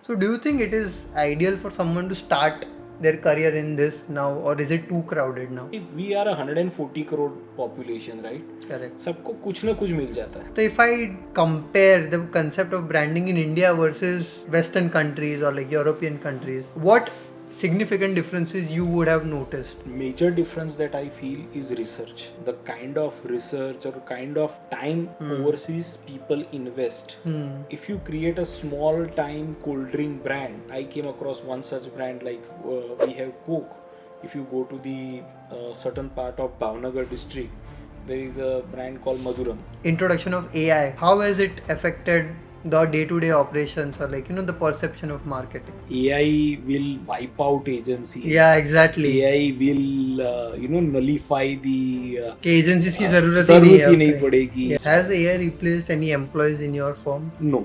So do you think it is ideal for someone to start their career in this now, or is it too crowded now? We are a 140 crore population, right? Correct. सबको कुछ ना कुछ मिल जाता है. So if I compare the concept of branding in India versus Western countries or like European countries, what significant differences you would have noticed? Major difference that I feel is research. The kind of research or kind of time overseas people invest. If you create a small time cold drink brand, I came across one such brand like we have Coke. If you go to the certain part of Bhavnagar district, there is a brand called Madhuram. Introduction of AI, how has it affected the day-to-day operations or like the perception of marketing? AI will wipe out agencies. Yeah, exactly. AI will nullify the कि agencies की जरूरत ही नहीं है जरूरत ही नहीं अब पड़ेगी. कहीं. Has AI replaced any employees in your firm? No,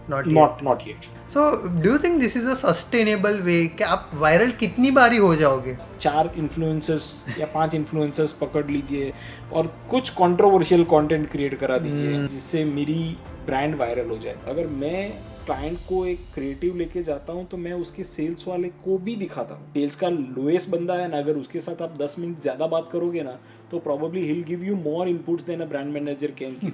Not yet. not yet. So do you think this is a sustainable way कि आप वायरल कितनी बारी हो जाओगे? 4 इन्फ्लुएंसर्स या 5 इन्फ्लुएंसर्स पकड़ लीजिए और कुछ कंट्रोवर्शियल कंटेंट क्रिएट करा दीजिए जिससे मेरी ब्रांड वायरल हो जाए. अगर मैं क्लाइंट को एक क्रिएटिव लेके जाता हूँ तो मैं उसके सेल्स वाले को भी दिखाता हूँ. सेल्स का लोएस्ट बंदा है ना, अगर उसके साथ आप 10 मिनट ज़्यादा बात करोगे ना तो probably he will give you more inputs than a brand manager can give.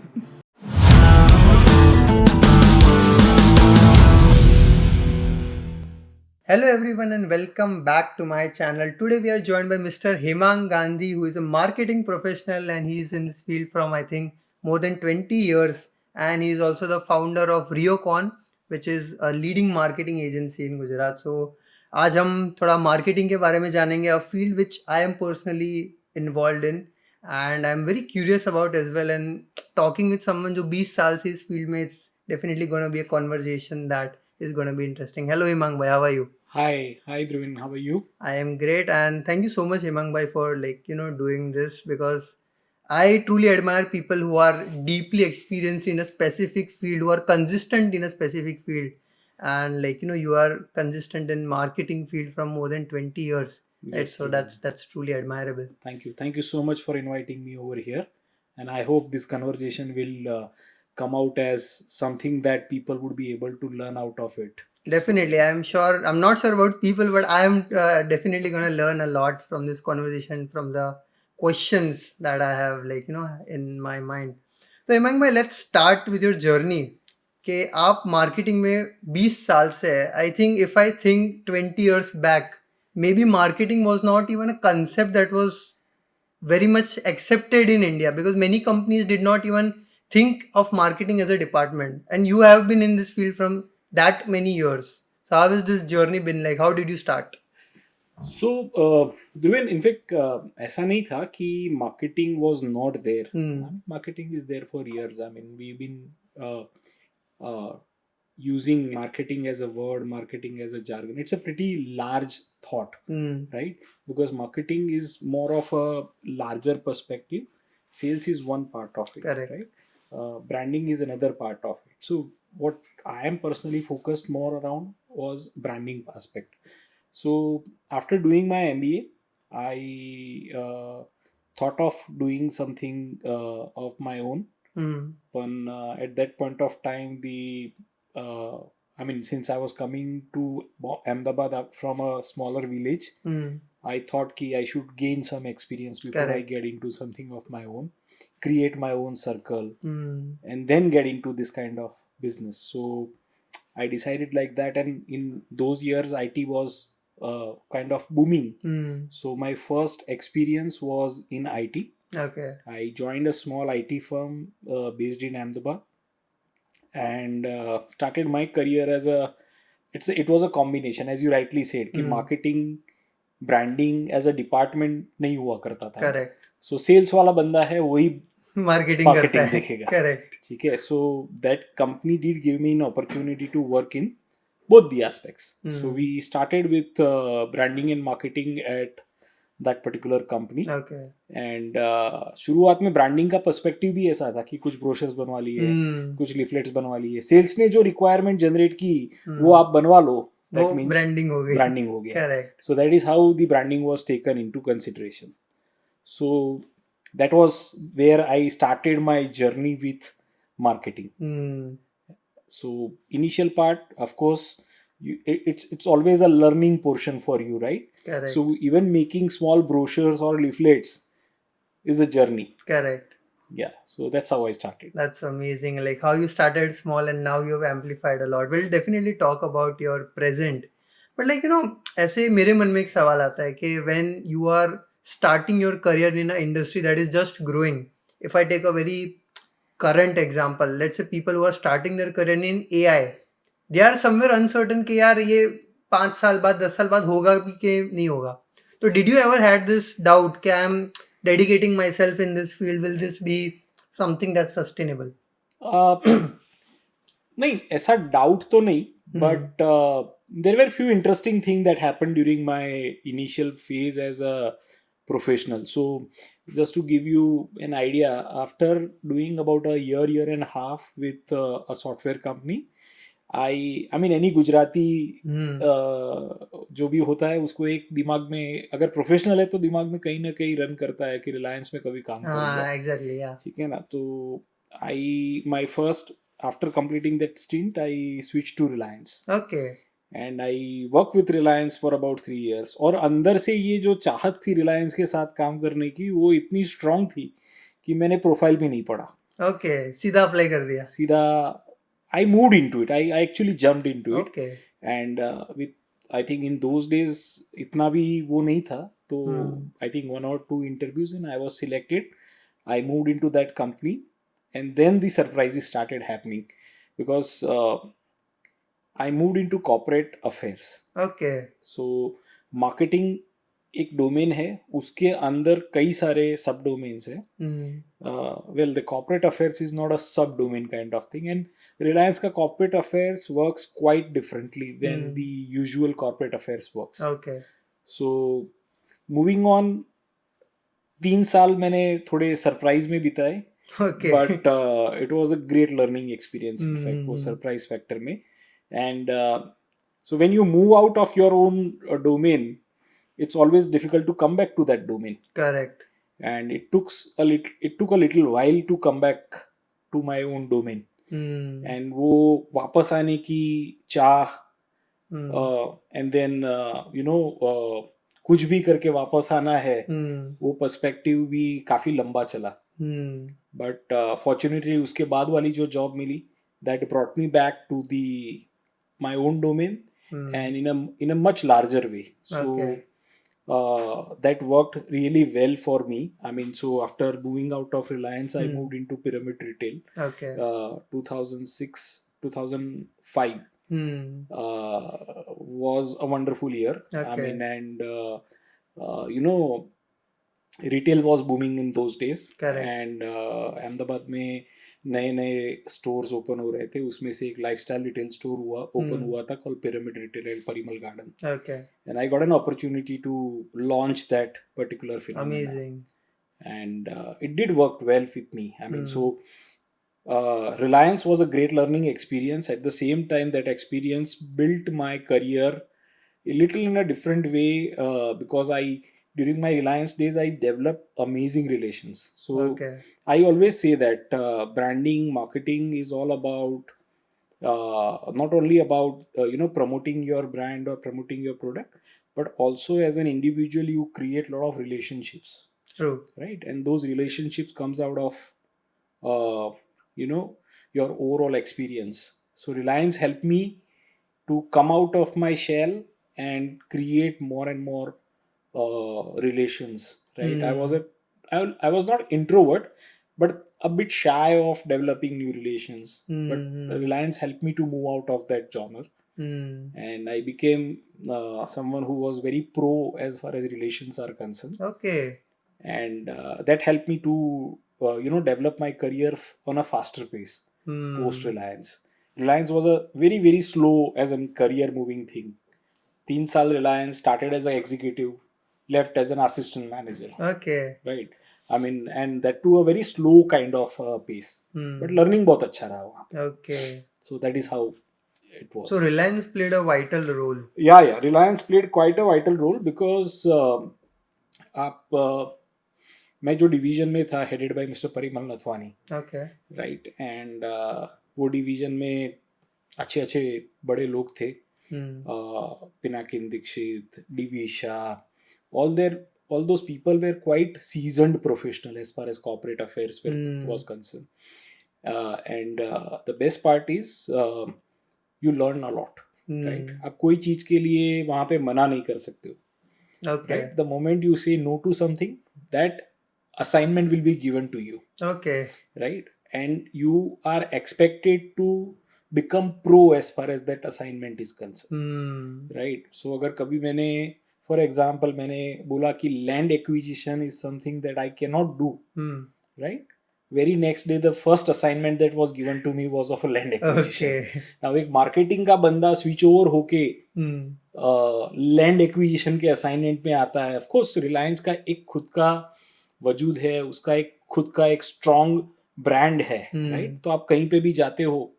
Hello everyone and welcome back to my channel. Today we are joined by Mr. Hemang Gandhi, who is a marketing professional and he's in this field from I think more than 20 years, and he's also the founder of RioCon, which is a leading marketing agency in Gujarat. So आज हम थोड़ा marketing के बारे में जानेंगे, a field which I am personally involved in and I'm very curious about as well, and talking with someone जो 20 साल से इस field में, it's definitely going to be a conversation that is going to be interesting. Hello Hemang bhai, how are you? Hi Dhruvin, how are you? I am great, and thank you so much Hemang bhai for doing this, because I truly admire people who are deeply experienced in a specific field, who are consistent in a specific field, and you are consistent in marketing field from more than 20 years. Right? Yes, So that's truly admirable. Thank you so much for inviting me over here, and I hope this conversation will come out as something that people would be able to learn out of it. Definitely, I'm sure. I'm not sure about people, but I'm definitely going to learn a lot from this conversation, from the questions that I have, in my mind. So, Hemang bhai, let's start with your journey. कि आप marketing में 20 साल से है. I think if I think 20 years back, maybe marketing was not even a concept that was very much accepted in India, because many companies did not even think of marketing as a department, and you have been in this field from that many years. So how has this journey been like? How did you start? So, Dhruven, in fact, ऐसा नहीं था कि marketing was not there. Marketing is there for years. I mean, we've been using marketing as a word, marketing as a jargon. It's a pretty large thought, right? Because marketing is more of a larger perspective. Sales is one part of it. Correct. Right? Branding is another part of it. So what I am personally focused more around was branding aspect. So after doing my MBA, I thought of doing something of my own. But at that point of time, since I was coming to Ahmedabad from a smaller village, I thought I should gain some experience before I Correct. get into something of my own, create my own circle, and then get into this kind of business. So I decided like that, and in those years, IT was kind of booming. So my first experience was in IT. Okay. I joined a small IT firm based in Ahmedabad, and started my career as it was a combination, as you rightly said, कि marketing, branding as a department नहीं हुआ करता था. Correct. So sales वाला बंदा है वही Marketing करता है. देखेगा. Correct. ठीक है. So that company did give me an opportunity to work in both the aspects. So we started with branding and marketing at that particular company. Okay. And शुरुआत में ब्रांडिंग का पर्सपेक्टिव भी ऐसा था कि कुछ ब्रोशर्स बनवा लिए, कुछ लिफलेट्स बनवा लिए. सेल्स ने जो रिक्वायरमेंट जनरेट की वो आप बनवा लो, that means ब्रांडिंग हो गई. ब्रांडिंग हो गया. Correct. So that is how the branding was taken into consideration. So that was where I started my journey with marketing. So initial part, of course, it's always a learning portion for you, right? Correct. So even making small brochures or leaflets is a journey. Correct. Yeah, so that's how I started. That's amazing. Like how you started small and now you've amplified a lot. We'll definitely talk about your present. But like, ऐसे मेरे मन में एक सवाल आता है कि when you are starting your career in an industry that is just growing, if I take a very current example, let's say people who are starting their career in AI, they are somewhere uncertain कि यार ये 5 साल बाद 10 साल बाद होगा भी कि नहीं होगा. तो did you ever had this doubt कि I am dedicating myself in this field, will this be something that's sustainable? नहीं, ऐसा डाउट तो नहीं, but there were few interesting thing that happened during my initial phase as a professional. So just to give you an idea, after doing about a year and a half with a software company, I mean any Gujarati जो भी होता है उसको एक दिमाग में, अगर professional है तो दिमाग में कहीं ना कहीं रन करता है कि रिलायंस में कभी काम करूंगा. Exactly, yeah. ठीक है ना. तो my first, after completing that stint, I switched to Reliance. Okay. And I worked with Reliance for about 3 years. और अंदर से ये जो चाहत थी Reliance के साथ काम करने की, वो इतनी स्ट्रांग थी कि मैंने प्रोफाइल भी नहीं पढ़ा. Okay, सीधा अप्लाई कर दिया. सीधा I moved into it. I actually jumped into it. Okay. And with, I think in those days इतना भी वो नहीं था. तो I think 1 or 2 interviews and I was selected. I moved into that company. And then the surprises started happening because I moved into corporate affairs. Okay. So marketing एक domain है, उसके अंदर कई सारे सब डोमेन्स है. Well, the corporate affairs is not a sub domain kind of thing, and Reliance का corporate affairs works quite differently than the usual corporate affairs works. Okay. So moving on, 3 साल मैंने थोड़े सरप्राइज में बिताए. Okay. But it was a great learning experience. In fact, वो surprise factor में. And so when you move out of your own domain, it's always difficult to come back to that domain. Correct. And it took a little while to come back to my own domain. And वो वापस आने की चाह, and then कुछ भी करके वापस आना है, वो पर्सपेक्टिव भी काफी लंबा चला. But fortunately उसके बाद वाली जो जॉब मिली, that brought me back to my own domain, and in a much larger way. So Okay. That worked really well for me. I mean, so after moving out of Reliance, I moved into Pyramid Retail. Okay. 2006, 2005 was a wonderful year. I Okay. mean, and retail was booming in those days. Correct. And Ahmedabad में नए नए stores open हो रहे थे. उसमें से एक lifestyle retail store open हुआ था called Pyramid Retail at Parimal Garden. Okay. And I got an opportunity to launch that particular phenomenon. Amazing. And it did work well with me. I mean, so Reliance was a great learning experience. At the same time, that experience built my career a little in a different way, because during my Reliance days, I developed amazing relations. So Okay. I always say that branding, marketing is all about not only about promoting your brand or promoting your product, but also as an individual you create a lot of relationships. True. Right? And those relationships comes out of your overall experience. So Reliance helped me to come out of my shell and create more and more relations. Right? I was not introvert, but a bit shy of developing new relations. But Reliance helped me to move out of that genre. And I became someone who was very pro as far as relations are concerned. Okay. And that helped me to develop my career on a faster pace post Reliance. Reliance was a very very slow as a career moving thing. 3 साल Reliance, started as an executive, left as an assistant manager. Okay. Right. I mean, and that to a very slow kind of pace. But learning बहुत अच्छा रहा वहाँ पे. Okay. So that is how it was. So Reliance played a vital role. Yeah. Reliance played quite a vital role because मैं जो division में था, headed by Mr. Parimal Nathwani. Okay. Right. And वो डिवीजन में अच्छे बड़े लोग थे. Pinakin Dikshit, D.B. Shah, all those people were quite seasoned professional as far as corporate affairs was concerned. And the best part is you learn a lot, right? आप कोई चीज के लिए वहां पे मना नहीं कर सकते हो, Okay. right? The moment you say no to something, that assignment will be given to you, Okay. right? And you are expected to become pro as far as that assignment is concerned, right? So अगर कभी मैंने for example मैंने बोला कि land acquisition is something that I cannot do, right? Very next day the first assignment that was given to me was of a land acquisition. Okay. Now एक marketing का बंदा switch over होके land acquisition के assignment में आता है. Of course Reliance का एक खुद का वजूद है, उसका एक खुद का एक स्ट्रॉन्ग ब्रांड है, राइट? तो आप कहीं पे भी जाते हो,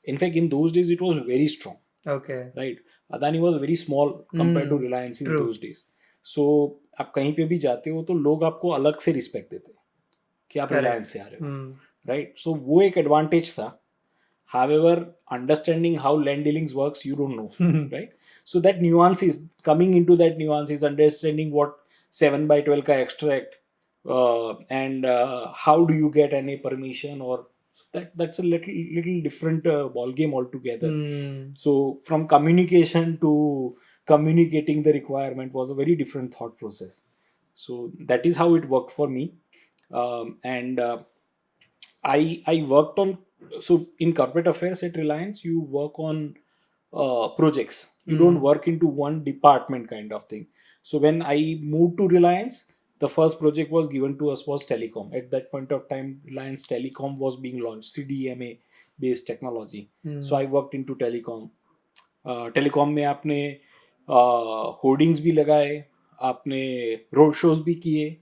in fact in those days it was very strong, Okay. Right? Adani was very small compare to Reliance in True. Those days. So आप कहीं पे भी जाते हो तो लोग आपको अलग से रिस्पेक्ट देते हैं कि आप Correct. रिलायंस से आ रहे हो, राइट? सो वो एक एडवांटेज था. However, understanding how land dealings works, you don't know, right? So that nuance is coming into that nuance is understanding what 7/12 ka extract and how do you get any permission, or that's a little different ball game altogether. So from communication to communicating the requirement was a very different thought process. So that is how it worked for me, and I worked on. So in corporate affairs at Reliance, you work on projects. You don't work into one department kind of thing. So when I moved to Reliance, the first project was given to us was telecom. At that point of time, Reliance Telecom was being launched, CDMA based technology. So I worked into telecom. Telecom में आपने hoardings भी लगाए, आपने road shows भी किए,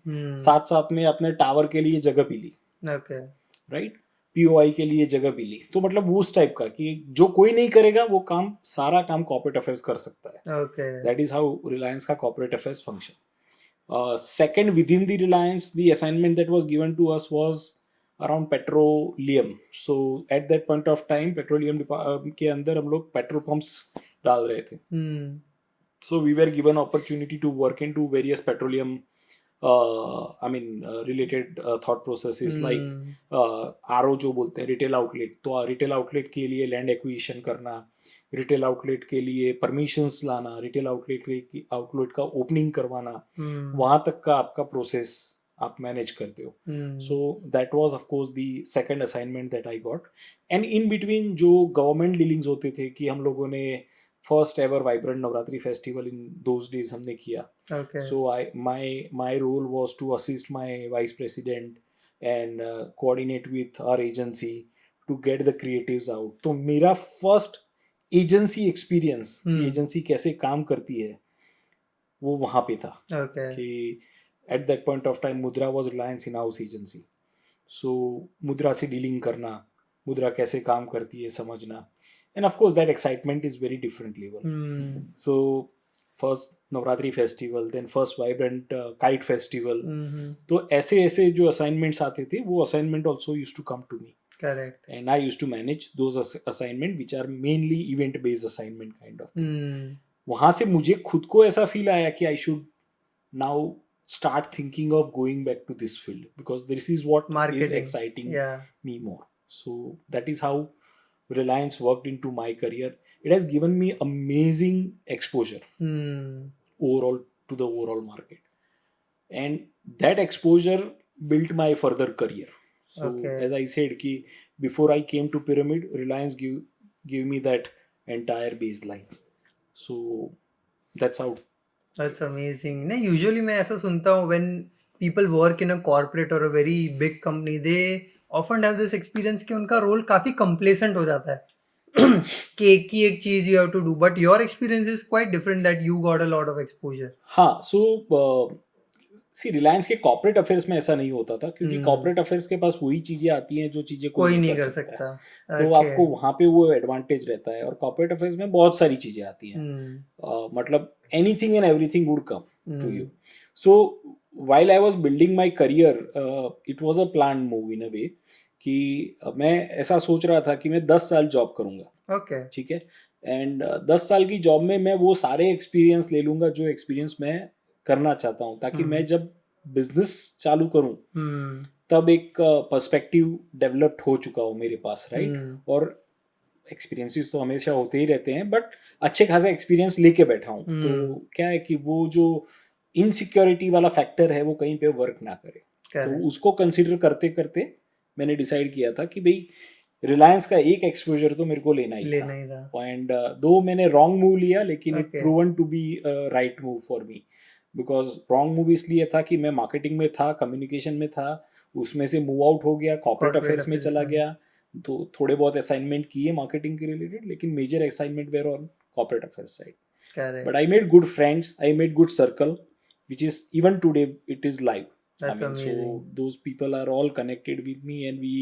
साथ साथ में आपने टावर के लिए जगह भी ली, Okay. राइट? पीओआई के लिए जगह भी ली. तो मतलब उस टाइप का कि जो कोई नहीं करेगा वो काम, सारा काम कॉर्पोरेट अफेयर्स कर सकता है. Okay. That is how Reliance का corporate affairs function. Second, within the Reliance the assignment that was given to us was around petroleum. So at that point of time petroleum के अंदर हम लोग पेट्रोल पंप्स डाल रहे थे. So we were given opportunity to work into various petroleum related thought processes like RO जो बोलते हैं, रिटेल आउटलेट. तो रिटेल आउटलेट के लिए लैंड एक्विजिशन करना, रिटेल आउटलेट के लिए परमिशंस लाना, रिटेल आउटलेट का ओपनिंग करवाना, वहाँ तक का आपका प्रोसेस आप मैनेज करते हो. So that was of course the second assignment that I got. And in between जो गवर्नमेंट डीलिंग्स होते थे कि हम लोगों ने first ever vibrant Navratri festival in those days हमने किया. Okay. So my role was to assist my vice president and coordinate with our agency to get the creatives out. तो मेरा फर्स्ट एजेंसी एक्सपीरियंस कि एजेंसी कैसे काम करती है वो वहाँ पे था. Okay. कि at that point of time Mudra was Reliance in house agency. So Mudra से डीलिंग करना, मुद्रा कैसे काम करती है समझना, and of course that excitement is very different level. So first Navratri festival, then first vibrant kite festival. तो ऐसे ऐसे जो असाइनमेंट्स आते थे वो assignment also use to come to me. Correct. And I used to manage those assignment which are mainly event based assignment kind of thing. वहाँ से मुझे खुद को ऐसा फील आया कि I should now start thinking of going back to this field because this is what Marketing. is exciting Yeah. me more. So that is how Reliance worked into my career. It has given me amazing exposure overall to the overall market, and that exposure built my further career. So Okay. as I said कि before I came to Pyramid, Reliance give me that entire baseline. So that's how. That's amazing. नहीं, usually मैं ऐसा सुनता हूँ when people work in a corporate or a very big company, they often have this experience कि उनका role काफी complacent हो जाता है कि एक ही एक चीज you have to do, but your experience is quite different that you got a lot of exposure. हाँ, so सी रिलायंस के कॉर्पोरेट अफेयर्स में ऐसा नहीं होता था क्योंकि कॉर्पोरेट अफेयर्स के पास वही चीजें आती हैं जो चीजें कोई नहीं कर सकता. तो आपको वहां पे वो एडवांटेज रहता है. और कॉर्पोरेट अफेयर्स में बहुत सारी चीजें आती हैं, मतलब anything and everything would come to you. So while I was building my career, it was a planned move in a way कि मैं ऐसा सोच रहा था कि मैं 10 साल जॉब करूंगा. Okay. ठीक है, एंड 10 साल की जॉब में मैं वो सारे एक्सपीरियंस ले लूंगा जो एक्सपीरियंस मैं करना चाहता हूँ, ताकि मैं जब बिजनेस चालू करूँ हम्म तब एक पर्सपेक्टिव डेवलप्ड हो चुका हो मेरे पास, राइट? हम्म और एक्सपीरियंसेस तो हमेशा होते ही रहते हैं, बट अच्छे खासा एक्सपीरियंस लेके बैठा हूँ, तो क्या है कि वो जो इनसिक्योरिटी वाला फैक्टर है वो कहीं पे वर्क ना करे। तो करेक्ट उसको कंसिडर करते करते मैंने डिसाइड किया था कि भाई रिलायंस का एक एक्सपोजर तो मेरे को लेना ही लेना था। ही था एंड दो मैंने रॉन्ग मूव लिया, लेकिन it okay proven to be right move for me. Because wrong move इसलिए था कि मैं मार्केटिंग में था, कम्युनिकेशन में था, उसमें से मूव आउट हो गया, कॉर्पोरेट कॉर्पोरेट अफेयर्स में अफेयर्स चला में गया। तो थोड़े बहुत असाइनमेंट किए मार्केटिंग के रिलेटेड, लेकिन major assignment were on corporate affairs side. But correct I made good friends, I made good circle, which is even today it is live. I that's mean, so amazing those people are all connected with me, and we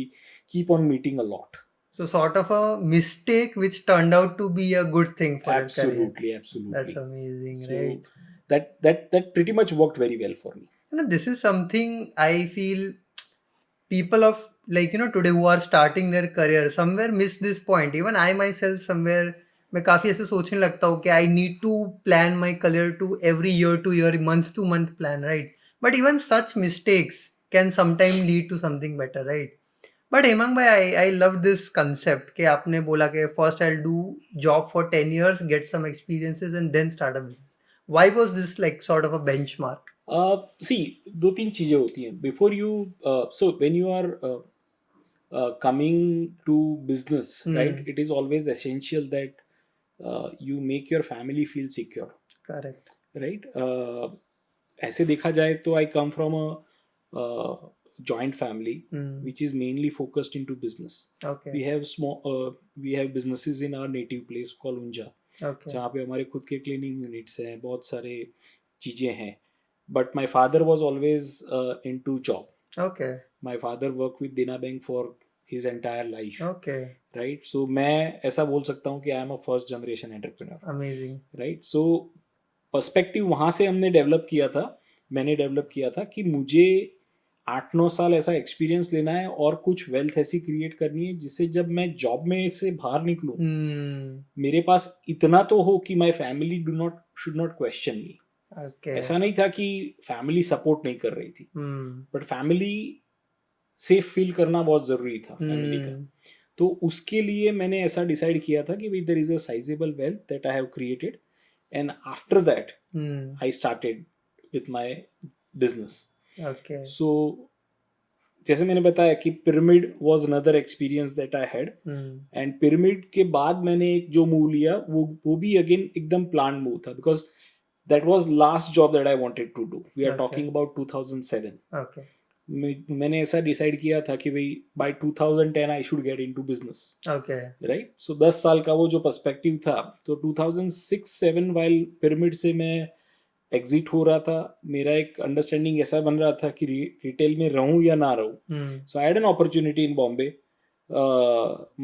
keep on meeting a lot. So sort of a mistake which turned out to be a good thing for your career. Absolutely, That's absolutely. amazing, So right? that pretty much worked very well for me. This is something I feel people of today who are starting their career somewhere miss this point. Even I myself somewhere मैं काफ़ी ऐसे सोचने लगता हूँ कि I need to plan my career to every year month to month plan, right? But even such mistakes can sometime lead to something better, right? But Hemang भाई, I love this concept कि आपने बोला कि first I do job for 10 years, get some experiences and then start a business. Why was this like sort of a benchmark? See, दो तीन चीजें होती हैं before you. So when you are coming to business, right? It is always essential that you make your family feel secure, correct. right? ऐसे देखा जाए तो I come from a joint family which is mainly focused into business. Okay We have businesses in our native place called Unja, okay जहाँ पे हमारे खुद के cleaning units हैं, बहुत सारे चीज़ें हैं. But my father was always into job. Okay my father work with Dena bank for his entire life, okay right? So मैं ऐसा बोल सकता हूँ कि I am a first generation entrepreneur, amazing. Right? So perspective वहाँ से हमने develop किया था, मैंने डेवलप किया था कि मुझे 8-9 साल ऐसा एक्सपीरियंस लेना है और कुछ वेल्थ ऐसी क्रिएट करनी है जिससे जब मैं जॉब में से बाहर निकलूँ मेरे पास इतना तो हो कि my family should not question me. Okay ऐसा नहीं था कि फैमिली सपोर्ट नहीं कर रही थी, बट फैमिली सेफ फील करना बहुत ज़रूरी था फैमिली का. तो उसके लिए मैंने ऐसा डिसाइड किया था कि भाई there is a sizable wealth that I have created, and after that I started with my business. Okay so जैसे मैंने बताया कि Pyramid was another experience that I had, and Pyramid के बाद मैंने एक जो मूव लिया वो भी अगेन एकदम प्लान मूव था, because that was last job that I wanted to do. We are Okay. Talking about 2007. Okay मैंने ऐसा डिसाइड किया था कि भाई by 2010 I should get into business, okay right? So 10 साल का वो जो पर्सपेक्टिव था, तो 2006-7 वाइल पिरामिड से मैं एग्जिट हो रहा था, मेरा एक अंडरस्टैंडिंग ऐसा बन रहा था कि रिटेल में रहूं या ना रहूं. So I had an opportunity in Bombay.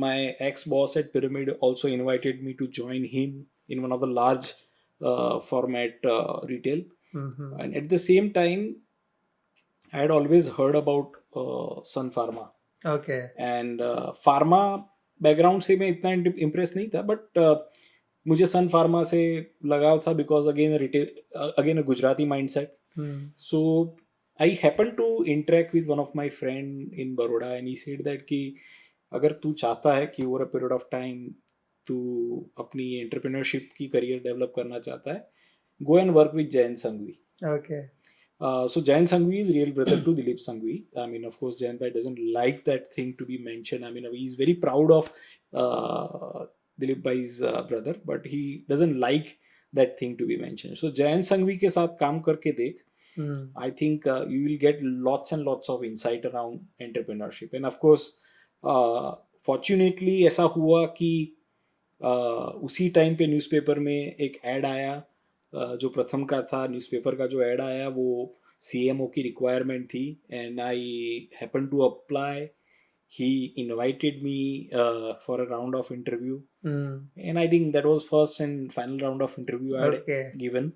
My ex boss at Pyramid also invited me to join him in one of the large format retail. And at the same time I had always heard about Sun Pharma, okay and pharma background से मैं इतना impressed नहीं था, but मुझे सन pharma से लगाव था because again a Gujarati mindset. So I happened to interact with one of my friend in Baroda, and he said that कि अगर तू चाहता है कि over a period of time तू अपनी एंटरप्रेन्योरशिप की करियर डेवलप करना चाहता है, go and work with Jayant Sanghvi. Okay So Jayant Sanghvi is real brother to Dilip Sanghvi. I mean, of course, Jayant Bhai doesn't like that thing to be mentioned. I mean, he's very proud of Dilip Bhai's brother, but he doesn't like that thing to be mentioned. So Jayant Sanghvi के साथ काम करके देख, I think you will get lots and lots of insight around entrepreneurship. And of course, fortunately ऐसा हुआ कि उसी time पे न्यूज़पेपर में एक ऐड आया, जो प्रथम का था. न्यूज़पेपर का जो ऐड आया वो CMO की रिक्वायरमेंट थी, and I happen to apply. He invited me for a round of interview, and I think that was first and final round of interview I had Okay. given,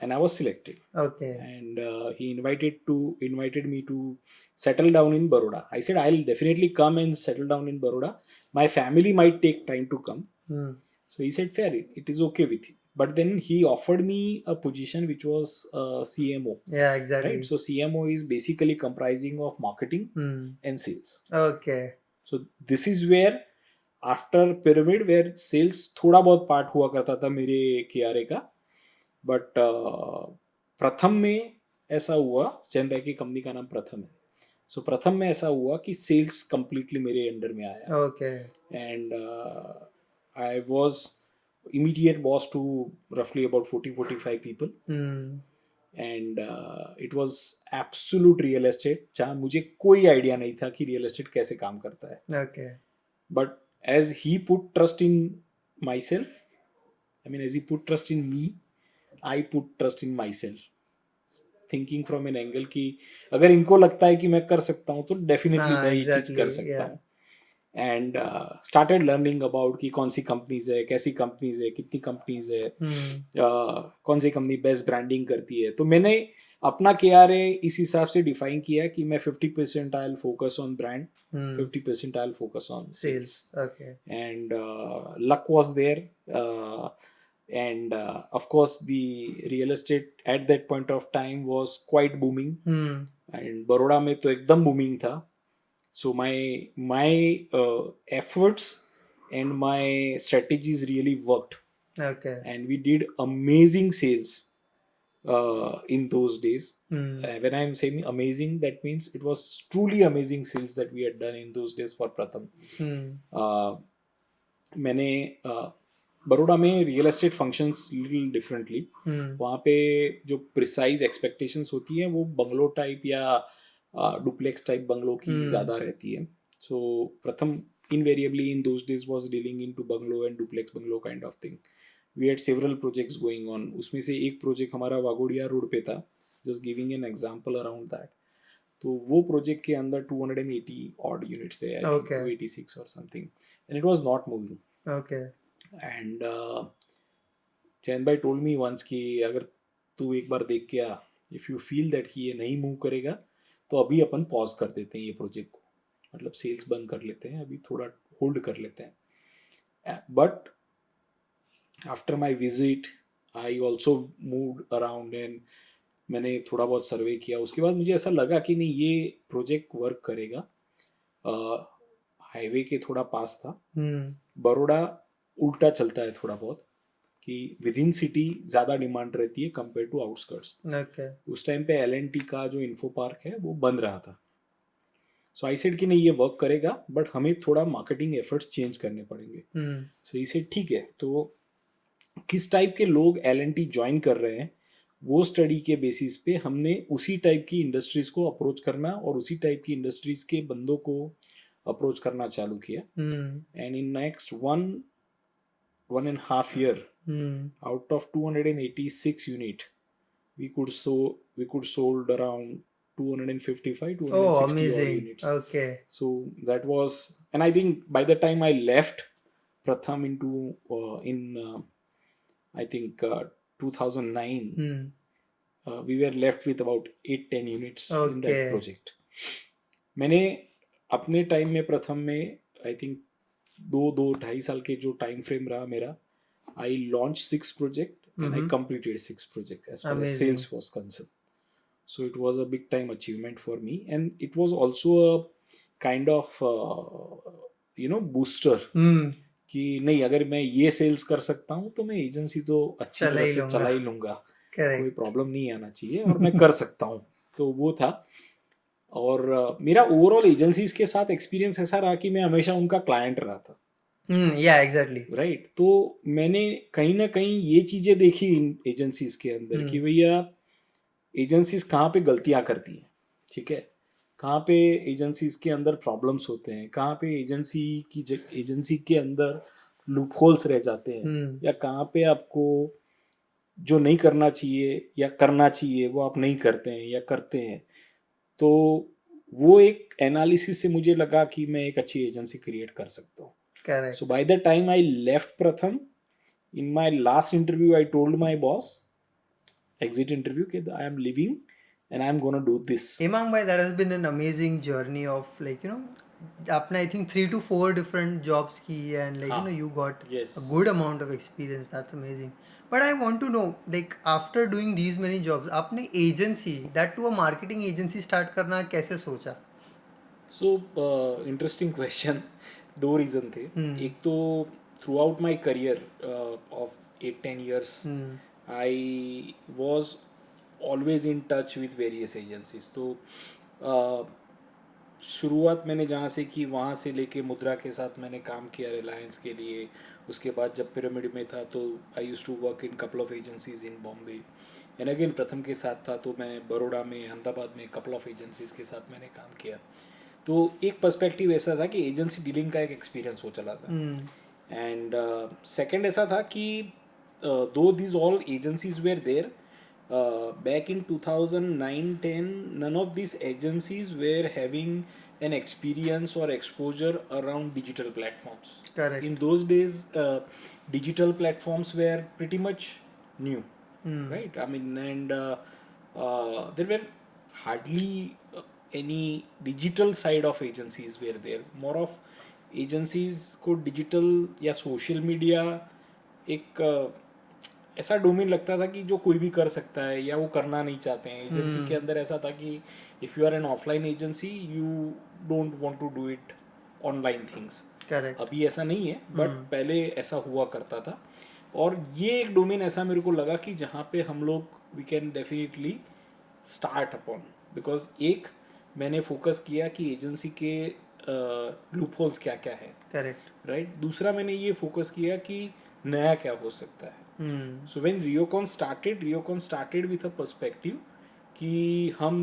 and I was selected. Okay And he invited me to settle down in Baroda. I said I'll definitely come and settle down in Baroda. My family might take time to come, So he said, fair, it is okay with you. But then he offered me a position which was CMO. Yeah, Right? exactly. So CMO is basically comprising of marketing Hmm. and sales. Okay. So this is where after Pyramid where sales थोड़ा बहुत part हुआ करता था मेरे KRA का. But प्रथम में ऐसा हुआ, जैन भाई की कंपनी का नाम प्रथम है. सो प्रथम में ऐसा हुआ कि सेल्स कंप्लीटली मेरे अंडर में आया. Okay. And I was immediate boss to roughly about 40-45 people. Hmm. And it was absolute real estate, जहाँ मुझे कोई आइडिया नहीं था कि रियल एस्टेट कैसे काम करता है. Okay. But as he put trust in myself, I mean, as he put trust in me, I put trust in myself. Thinking from an angle कि अगर इनको लगता है कि मैं कर सकता हूँ तो डेफिनेटली मैं ये चीज़ कर सकता हूँ. एंड स्टार्टेड लर्निंग अबाउट कि कौन सी कंपनीज है, कैसी कंपनीज है, कितनी कंपनीज है, कौन सी कंपनी बेस्ट ब्रांडिंग करती है. तो मैंने अपना KRA इस हिसाब से डिफाइन किया कि मैं 50% I will focus on brand, 50% I'll focus on sales. Okay. And luck was there. And of course, the real estate at that point of time was quite booming. And Baroda में तो एकदम booming था. So my efforts and my strategies really worked. Okay. And we did amazing sales in those days. When I'm saying amazing, that means it was truly amazing sales that we had done in those days for Pratham. मैंने बड़ौदा में real estate functions little differently. वहाँ पे जो precise expectations होती हैं वो bungalow type या duplex type bungalow की ज़्यादा रहती है. सो प्रथम invariably in those days was dealing into bungalow and duplex bungalow kind of thing. We had several projects going on. उसमें से एक प्रोजेक्ट हमारा वागोड़िया रोड पे था. Just giving an example around that. तो वो प्रोजेक्ट के अंदर 280 odd units थे, I think 286 or something, and it was not moving. Okay. And Jain भाई told me once कि अगर तू एक बार देख के आ, if you feel that कि ये नहीं मूव करेगा तो अभी अपन पॉज कर देते हैं ये प्रोजेक्ट को, मतलब सेल्स बंद कर लेते हैं, अभी थोड़ा होल्ड कर लेते हैं. But after my visit I also moved around and मैंने थोड़ा बहुत सर्वे किया. उसके बाद मुझे ऐसा लगा कि नहीं, ये प्रोजेक्ट वर्क करेगा. हाईवे के थोड़ा पास था. बड़ौदा उल्टा चलता है थोड़ा बहुत कि विद इन सिटी ज़्यादा डिमांड रहती है कंपेयर टू आउटस्कर्ट्स. उस टाइम पे LNT का जो इन्फो पार्क है वो बंद रहा था. सो आई सेड कि नहीं, ये वर्क करेगा बट हमें थोड़ा मार्केटिंग एफर्ट्स चेंज करने पड़ेंगे. सो ई सेड ठीक है, तो किस टाइप के लोग LNT ज्वाइन कर रहे हैं वो स्टडी के बेसिस पे हमने उसी टाइप की इंडस्ट्रीज को अप्रोच करना और उसी टाइप की इंडस्ट्रीज के बंदों को अप्रोच करना चालू किया. And in next 1.5 year, out of 286 unit, we could sold around 255 260 odd units. Okay. So that was, and I think by the time I left Pratham into I think 2009, we were left with about 8-10 units in that project. मैंने अपने time में प्रथम में I think 2-2.5 साल के जो time frame रहा मेरा, I launched 6 projects and I completed 6 projects as far as sales was concerned. So it was a big time achievement for me, and it was also a kind of booster कि नहीं, अगर मैं ये sales कर सकता हूँ तो मैं एजेंसी तो अच्छी तरह से चला ही लूँगा, कोई प्रॉब्लम नहीं आना चाहिए और मैं कर सकता हूँ. तो वो था. और मेरा ओवरऑल एजेंसीज के साथ एक्सपीरियंस ऐसा रहा कि मैं हमेशा उनका क्लाइंट रहा था. Exactly right. तो मैंने कहीं ना कहीं ये चीज़ें देखी इन एजेंसीज के अंदर कि भैया एजेंसीज कहाँ पे गलतियाँ करती हैं, ठीक है, कहाँ पे एजेंसीज के अंदर प्रॉब्लम्स होते हैं, कहाँ पे एजेंसी के अंदर लूप होल्स रह जाते हैं, या कहाँ पे आपको जो नहीं करना चाहिए या करना चाहिए वो आप नहीं करते हैं या करते हैं. तो वो एक एनालिसिस से मुझे लगा कि मैं एक अच्छी एजेंसी क्रिएट कर सकता हूँ. So by the time I left Pratham, in my last interview I told my boss, exit interview, that I am leaving and I am going to do this. Hemang bhai, that has been an amazing journey of आपने I think 3 to 4 different jobs की and like हाँ you got yes a good amount of experience. That's amazing. But I want to know, like after doing these many jobs, आपने agency, that to a marketing agency start करना कैसे सोचा? So interesting question दो reason थे हम्म. एक तो through out my career of 8-10 years hmm. I was always in touch with various agencies तो uh, शुरुआत मैंने जहाँ से की वहाँ से लेके मुद्रा के साथ मैंने काम किया रिलायंस के लिए उसके बाद जब पिरामिड में था तो I use to work in couple of agencies in Bombay and again Pratham के साथ था तो मैं बड़ौदा में अहमदाबाद में कपल ऑफ एजेंसीज के साथ मैंने काम किया तो एक पर्सपेक्टिव ऐसा था कि एजेंसी डीलिंग का एक एक्सपीरियंस हो चला था हम्म. एंड सेकंड ऐसा था कि दो these all agencies were there back in 2009-10 none of these agencies were having an experience or exposure around digital platforms Correct. in those days digital platforms were pretty much new Hmm. right I mean and there were hardly any digital side of agencies were there more of agencies को digital या social media एक ऐसा domain लगता था कि जो कोई भी कर सकता है या वो करना नहीं चाहते हैं एजेंसी के अंदर ऐसा था कि if you are an offline agency you don't want to do it online things Correct. अभी ऐसा नहीं है बट पहले ऐसा हुआ करता था और ये एक डोमेन ऐसा मेरे को लगा कि जहाँ पे हम लोग we can definitely start upon because एक मैंने फोकस किया कि एजेंसी के लूप होल्स क्या क्या है Correct. राइट दूसरा मैंने ये फोकस किया कि नया क्या हो सकता है Hmm. So when Rioconn started with a perspective कि हम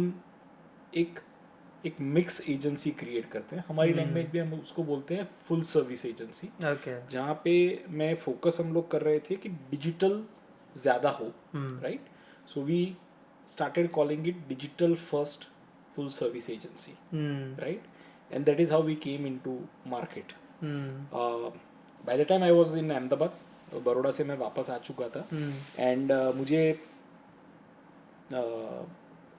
एक एक मिक्स एजेंसी क्रिएट करते हैं हमारी लैंग्वेज में हम उसको बोलते हैं फुल सर्विस एजेंसी Okay. जहाँ पे मैं फोकस हम लोग कर रहे थे कि डिजिटल ज़्यादा हो right so we started calling it digital first full service agency Hmm. Right and that is how we came into market Hmm. By the time I was in Ahmedabad Baroda से मैं वापस आ चुका था एंड मुझे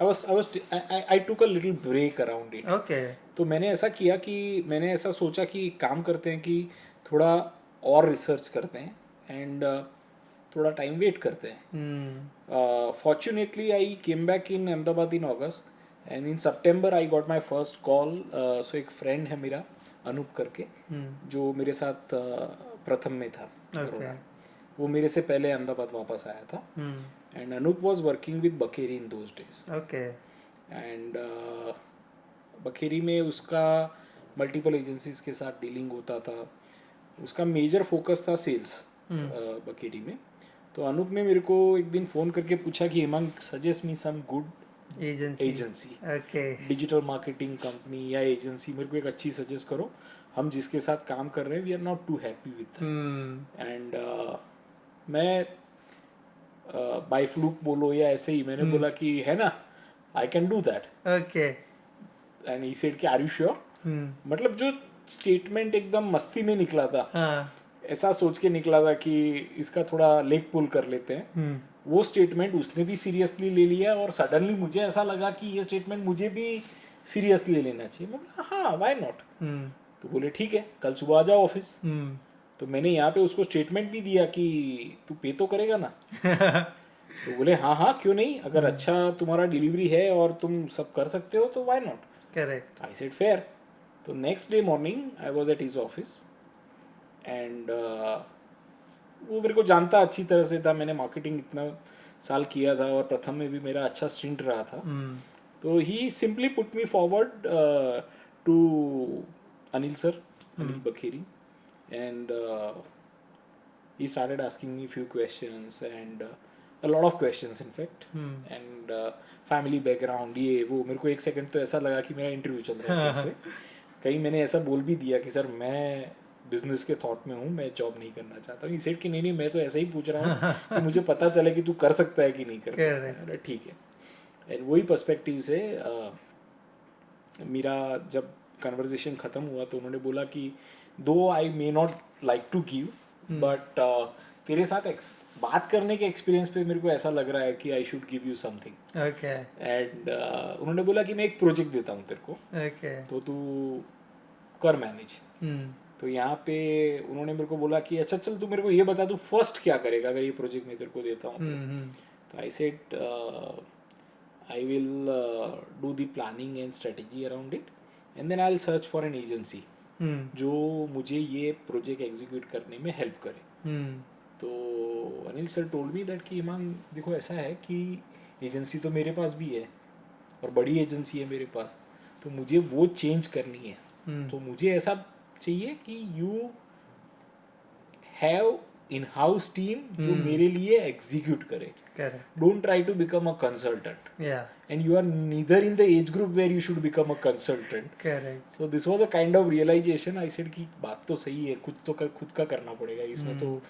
I took a little break around it Okay. तो मैंने ऐसा किया कि मैंने ऐसा सोचा कि काम करते हैं कि थोड़ा और रिसर्च करते हैं एंड थोड़ा टाइम वेट करते हैं Hmm. Fortunately I came back in Ahmedabad in August and in September I got my first call so एक फ्रेंड है मेरा अनूप करके जो मेरे साथ प्रथम में था बड़ौदा वो मेरे से पहले अहमदाबाद वापस आया था Hmm. And Anoop was working with Bakeri in those days Okay. And Bakeri में उसका मल्टीपल एजेंसीज के साथ डीलिंग होता था उसका मेजर फोकस था सेल्स बखेरी में तो अनूप ने मेरे को एक दिन फ़ोन करके पूछा कि Hemang suggest me some good Agency. Agency Okay. Digital marketing company या एजेंसी मेरे को एक अच्छी सजेस्ट करो हम जिसके साथ काम कर रहे हैं we are not too happy with Hmm. And मैं बाय फ्लूक बोलो या ऐसे ही मैंने बोला कि है ना I can do that Okay. And he said कि आर यू श्योर Hmm. मतलब जो स्टेटमेंट एकदम मस्ती में निकला था हाँ. ऐसा सोच के निकला था कि इसका थोड़ा लेग पुल कर लेते हैं Hmm. वो स्टेटमेंट उसने भी सीरियसली ले लिया और सडनली मुझे ऐसा लगा कि ये स्टेटमेंट मुझे भी सीरियसली लेना चाहिए मैं बोला हाँ व्हाई नॉट Hmm. तो बोले ठीक है कल सुबह आ जाओ ऑफिस Hmm. तो मैंने यहाँ पे उसको स्टेटमेंट भी दिया कि तू पे तो करेगा ना तो बोले हाँ हाँ क्यों नहीं अगर अच्छा तुम्हारा डिलीवरी है और तुम सब कर सकते हो तो why not Correct. I said fair तो next day morning I was at his office and वो मेरे को जानता अच्छी तरह से था मैंने मार्केटिंग इतना साल किया था और प्रथम में भी मेरा अच्छा स्टिंट रहा था Hmm. तो he simply put me forward to Anil sir Anil Bakeri and he started asking me few questions and a lot of questions in fact and family background ये वो मेरे को एक सेकंड तो ऐसा लगा कि मेरा इंटरव्यू चल रहा है फिर से कहीं मैंने ऐसा बोल भी दिया कि सर मैं बिजनेस के थॉट में हूँ मैं जॉब नहीं करना चाहता हूँ ही सेड कि नहीं मैं तो ऐसा ही पूछ रहा हूँ कि मुझे पता चले कि तू कर सकता है कि नहीं कर सकता है अरे ठीक है एंड वही पर्सपेक्टिव से मेरा जब कन्वर्जेशन ख़त्म हुआ तो उन्होंने बोला कि though I may not like to give but तेरे साथ बात करने के एक्सपीरियंस पे मेरे को ऐसा लग रहा है कि I should give you something Okay. And उन्होंने बोला कि मैं एक प्रोजेक्ट देता हूँ तेरे को Okay. तो तू कर मैनेज। तो यहाँ पे उन्होंने मेरे को बोला कि अच्छा चल तू मेरे को ये बता, तू फर्स्ट क्या करेगा अगर ये प्रोजेक्ट मैं तेरे को देता हूँ तो I said I will do the planning and strategy around it and then I will search for an agency जो मुझे ये प्रोजेक्ट एग्जीक्यूट करने में हेल्प करे। तो Anil sir told me that कि इमाम देखो ऐसा है कि एजेंसी तो मेरे पास भी है और बड़ी एजेंसी है मेरे पास, तो मुझे वो चेंज करनी है। तो मुझे ऐसा चाहिए कि you have in house team जो मेरे लिए एग्जीक्यूट करे। Don't try to become a consultant and you are neither in the age group where you should become a consultant. So this was a kind of realization. I said कि बात तो सही है, कुछ तो खुद का करना पड़ेगा, इसमें तो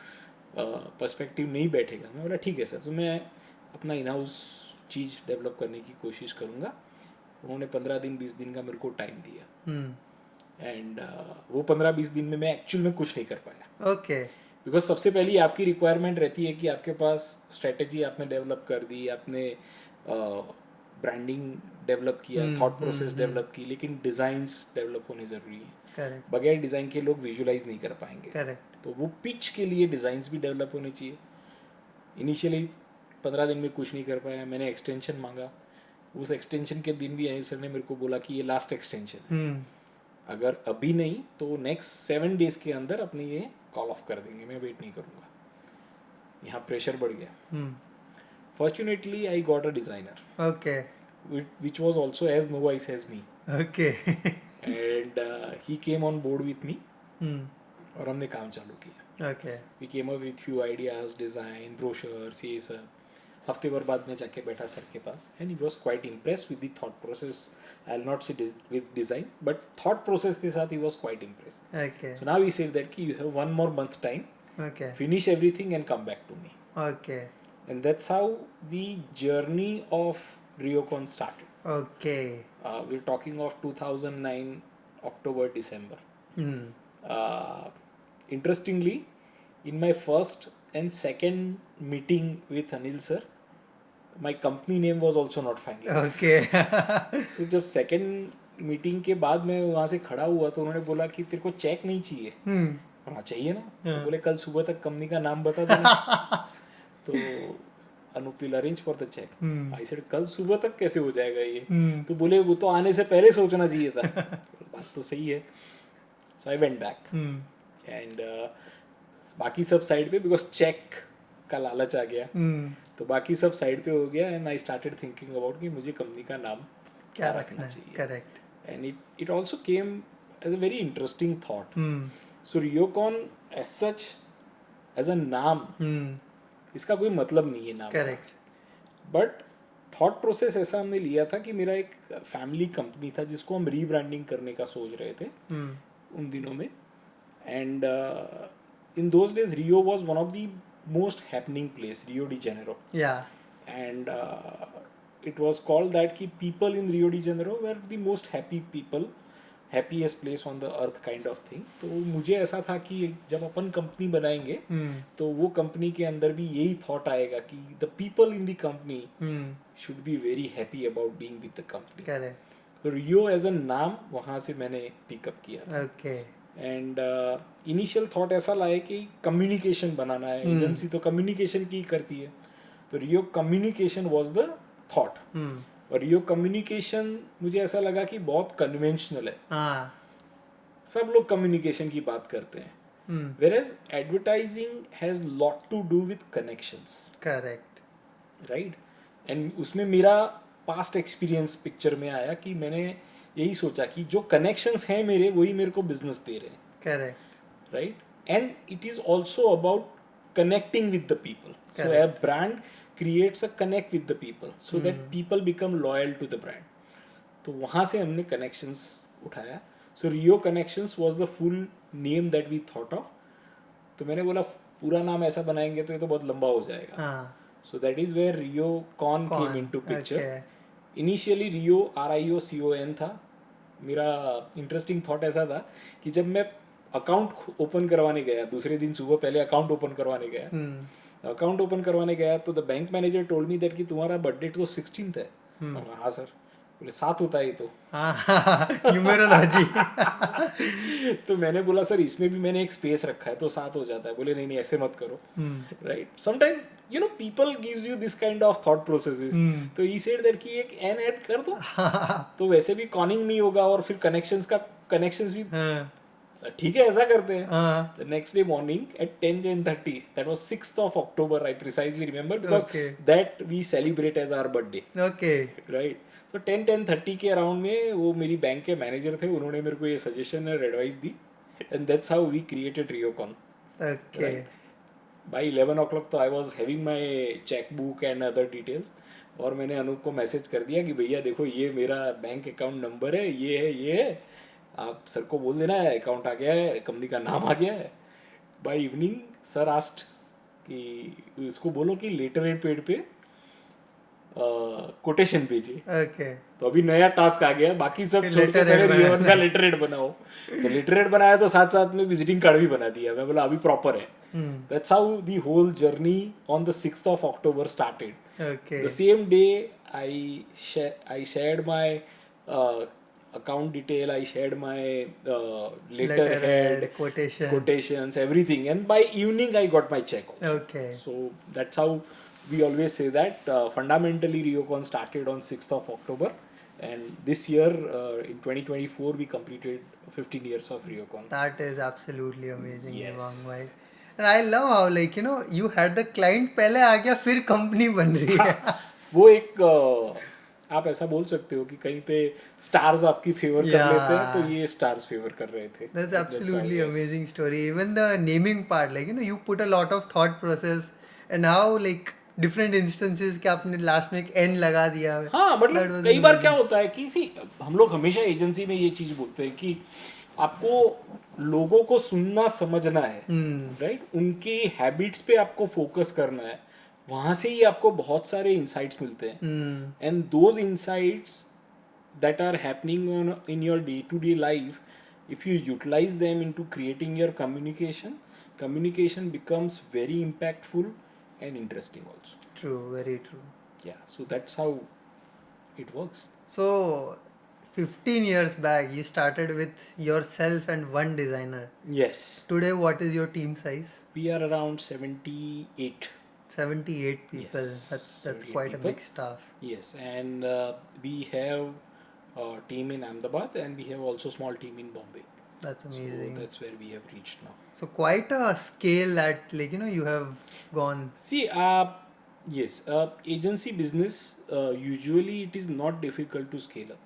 पर्सपेक्टिव नहीं बैठेगा। मैं बोला ठीक है सर, तो मैं अपना इन हाउस चीज़ डेवलप करने की कोशिश करूँगा। उन्होंने 15 दिन 20 दिन का मेरे को टाइम दिया एंड वो 15-20 दिन में मैं एक्चुअल में कुछ नहीं कर पाया। ओके। बिकॉज सबसे पहली आपकी रिक्वायरमेंट रहती है कि आपके पास स्ट्रेटेजी आपने डेवलप कर दी, आपने ब्रांडिंग डेवलप किया, थॉट प्रोसेस डेवलप की, लेकिन डिज़ाइंस डेवलप होने ज़रूरी है। बगैर डिज़ाइन के लोग विजुलाइज नहीं कर पाएंगे। तो वो पिच के लिए डिज़ाइंस भी डेवलप होने चाहिए। इनिशियली 15 दिन में कुछ नहीं कर पाया, मैंने एक्सटेंशन मांगा। उस एक्सटेंशन के दिन भी अनिल सर ने मेरे को बोला कि ये लास्ट एक्सटेंशन है, अगर अभी नहीं तो नेक्स्ट 7 डेज के अंदर अपने ये कॉल ऑफ कर देंगे, मैं वेट नहीं करूँगा। यहाँ प्रेशर बढ़ गया। Fortunately I got a designer okay which was also age no wise age me okay and he came on board with me और हमने काम चालू किया। Okay we came up with few ideas, design, brochures, ये सब। हफ्ते भर बाद में जाके बैठा सर के पास and he was quite impress with the thought process. I will not say with design but thought process के साथ he was quite impress. Okay. So now we said that कि you have 1 more month time, Okay. finish everything and come back to me. Okay. And that's how the journey of RioCon started. Okay. We're talking of 2009 October December. Interestingly, in my first and second meeting with Anil sir, my company name was also not finalized. Okay. So जब second meeting के बाद मैं वहाँ से खड़ा हुआ तो उन्होंने बोला कि तेरे को चेक नहीं चाहिए। हाँ चाहिए ना। तो बोले कल सुबह तक कंपनी का नाम बता देना। तो Anoop will arrange for the cheque. I said कल सुबह तक कैसे हो जाएगा ये? तो बोले वो तो आने से पहले सोचना चाहिए था। बात तो सही है। So I went back and बाकी सब साइड पे, बिकॉज चेक का लालच आ गया, तो बाकी सब साइड पे हो गया and I started thinking about कि मुझे कंपनी का नाम क्या रखना चाहिए। Correct. And it also came as a very interesting thought. So Rioconn as such as a नाम, इसका कोई मतलब नहीं है नाम। करेक्ट। बट थॉट प्रोसेस ऐसा हमने लिया था कि मेरा एक फैमिली कंपनी था जिसको हम रीब्रांडिंग करने का सोच रहे थे उन दिनों में। And in those days Rio was one of the most happening place, Rio de Janeiro. Yeah. And it was called that कि people in Rio de Janeiro were the most happy people, happiest place on the earth kind of thing. तो मुझे ऐसा था कि जब अपन company बनाएंगे तो वो कंपनी के अंदर भी यही थॉट आएगा कि the people in the company should be very happy about being with the company. Correct. तो रियो एज अ नाम वहाँ से मैंने पिकअप किया। Okay. एंड इनिशियल थॉट ऐसा लाए कि कम्युनिकेशन बनाना है, एजेंसी तो कम्युनिकेशन की करती है, तो रियो कम्युनिकेशन वाज द थॉट। और रियो कम्युनिकेशन मुझे ऐसा लगा कि बहुत कन्वेंशनल है, सब लोग कम्युनिकेशन की बात करते हैं, whereas advertising has lot to do with connections. Correct. Right? And उसमें मेरा पास्ट एक्सपीरियंस पिक्चर में आया कि मैंने यही सोचा कि जो कनेक्शंस हैं मेरे वही मेरे को बिजनेस दे रहे हैं। Correct. Right? And it is also about connecting with the people. So a brand creates a connect with the people so that people become loyal to the brand. तो वहाँ से हमने कनेक्शंस उठाया। So Rio connections was the full name that we thought of. तो मैंने बोला पूरा नाम ऐसा बनाएंगे तो ये तो बहुत लंबा हो जाएगा। So that is where RioCon came into picture. Initially Rio RIOCON था। मेरा इंटरेस्टिंग थॉट ऐसा था कि जब मैं अकाउंट ओपन करवाने गया, दूसरे दिन सुबह पहले अकाउंट ओपन करवाने गया, तो the bank manager told me that कि तुम्हारा बर्थडे तो 16th है। हाँ सर। बोले 7 होता है ये तो। हाँ न्यूमेरोलॉजी। तो मैंने बोला सर इसमें भी मैंने एक स्पेस रखा है तो 7 हो जाता है। बोले नहीं नहीं ऐसे मत करो, right. Sometime you know people gives you this kind of thought processes. तो ही सेड दैट कि एक एन ऐड कर दो तो वैसे भी कॉनिंग नहीं होगा और फिर कनेक्शंस भी ठीक है, ऐसा करते हैं। The next day morning at 10:30, that was 6th of October, I precisely remember because Okay. that we celebrate as our birthday, okay right? So 10:30 के अराउंड में वो मेरी बैंक के मैनेजर थे, उन्होंने मेरे को ये सजेशन और advice the and that's how we created Riocon, okay right? By 11 o'clock तो I was having my checkbook and other details और मैंने अनूप को मैसेज कर दिया कि भैया देखो ये मेरा बैंक अकाउंट नंबर है, ये है, आप सर को बोल देना है अकाउंट आ गया है, कंपनी का नाम आ गया है। बाय इवनिंग सर आस्ट कि इसको बोलो कि लेटर हेड पेड पे कोटेशन भेजिए। ओके तो अभी नया टास्क आ गया, बाकी सब छोड़ के पहले रियोन का लेटर हेड बनाओ। तो लेटर हेड बनाया तो साथ साथ में विजिटिंग कार्ड भी बना दिया। मैं बोला अभी प्रॉपर है। That's how the whole journey on the 6th of October started. Okay The same day I shared my account detail, I shared my letterhead, quotations, everything, and by evening I got my check also. Okay. So that's how we always say that fundamentally Riocon started on 6th of October, and this year in 2024 we completed 15 years of Riocon. That is absolutely amazing, Yes. Devang bhai. And I love how like you know you had the client पहले आ गया फिर company बन रही है. वो एक आप ऐसा बोल सकते हो कि कहीं पे स्टार्स आपकी फेवर कर लेते हैं, तो ये स्टार्स फेवर कर रहे थे. That's absolutely amazing story. Even the naming part, like you know, you put a lot of thought process and how like different instances कि आपने लास्ट में एक n लगा दिया. हाँ That मतलब was कई बार amazing. क्या होता है कि सी हम लोग हमेशा एजेंसी में ये चीज बोलते हैं कि आपको लोगों को सुनना समझना है, राइट. उनके हैबिट्स पे आपको फोकस करना है, वहां से ही आपको बहुत सारे इंसाइट्स मिलते हैं. And those insights that are happening in your day-to-day life, if you utilize them into creating your communication becomes very impactful and interesting also. True, very true. Yeah, so that's how it works. So 15 years back you started with yourself and one designer. Yes, Today what is your team size? we are around 78. 78 people. Yes, That's 78 quite a people. big staff. Yes, and we have a team in Ahmedabad and we have also small team in Bombay. That's So amazing. that's where we have reached now. So quite a scale that like you know you have gone. See, yes, agency business usually it is not difficult to scale up.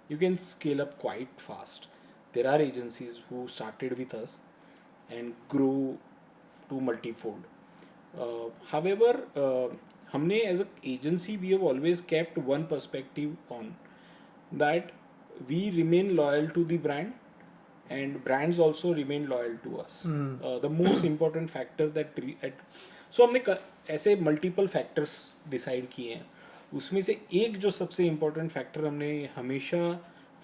You can scale up quite fast. There are agencies who started with us and grew to multifold. However, हमने as an agency we have always kept one perspective on that we remain loyal to the brand and brands also remain loyal to us. The most important factor that so हमने ऐसे multiple factors decide किए हैं, उसमें से एक जो सबसे important factor हमने हमेशा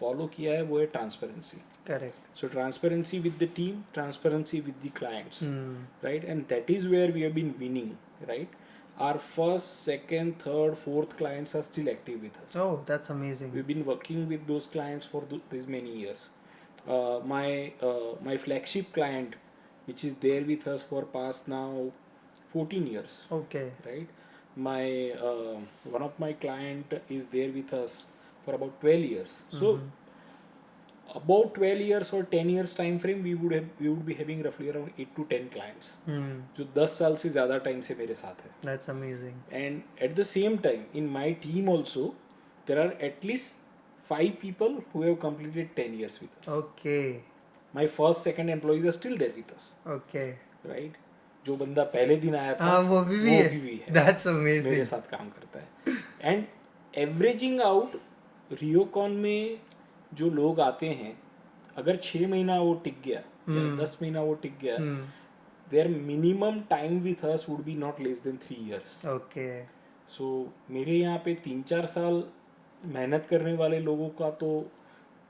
फॉलो किया है वो है transparency. Correct. So transparency with the team, transparency with the clients, right? And that is where we have been winning, right? Our first, second, third, fourth clients are still active with us. Oh, that's amazing. We've been working with those clients for these many years. My flagship client, which is there with us for past now 14 years, Okay. right? My one of my client is there with us for about 12 years. So about 12 years or 10 years time frame we would be having roughly around 8 to 10 clients जो 10 साल से ज़्यादा time से मेरे साथ है. That's amazing. And at the same time in my team also there are at least 5 people who have completed 10 years with us. Okay. My first second employees are still there with us, Okay. right? जो बंदा पहले दिन आया था हाँ वो भी वो है. भी है, That's मेरे amazing. साथ काम करता है. एंड एवरेजिंग आउट रियोकॉन में जो लोग आते हैं, अगर 6 महीना वो टिक गया या 10 महीना वो टिक गया, there minimum time with us would be not less than 3 years. Okay. सो मेरे यहाँ पे 3-4 साल मेहनत करने वाले लोगों का तो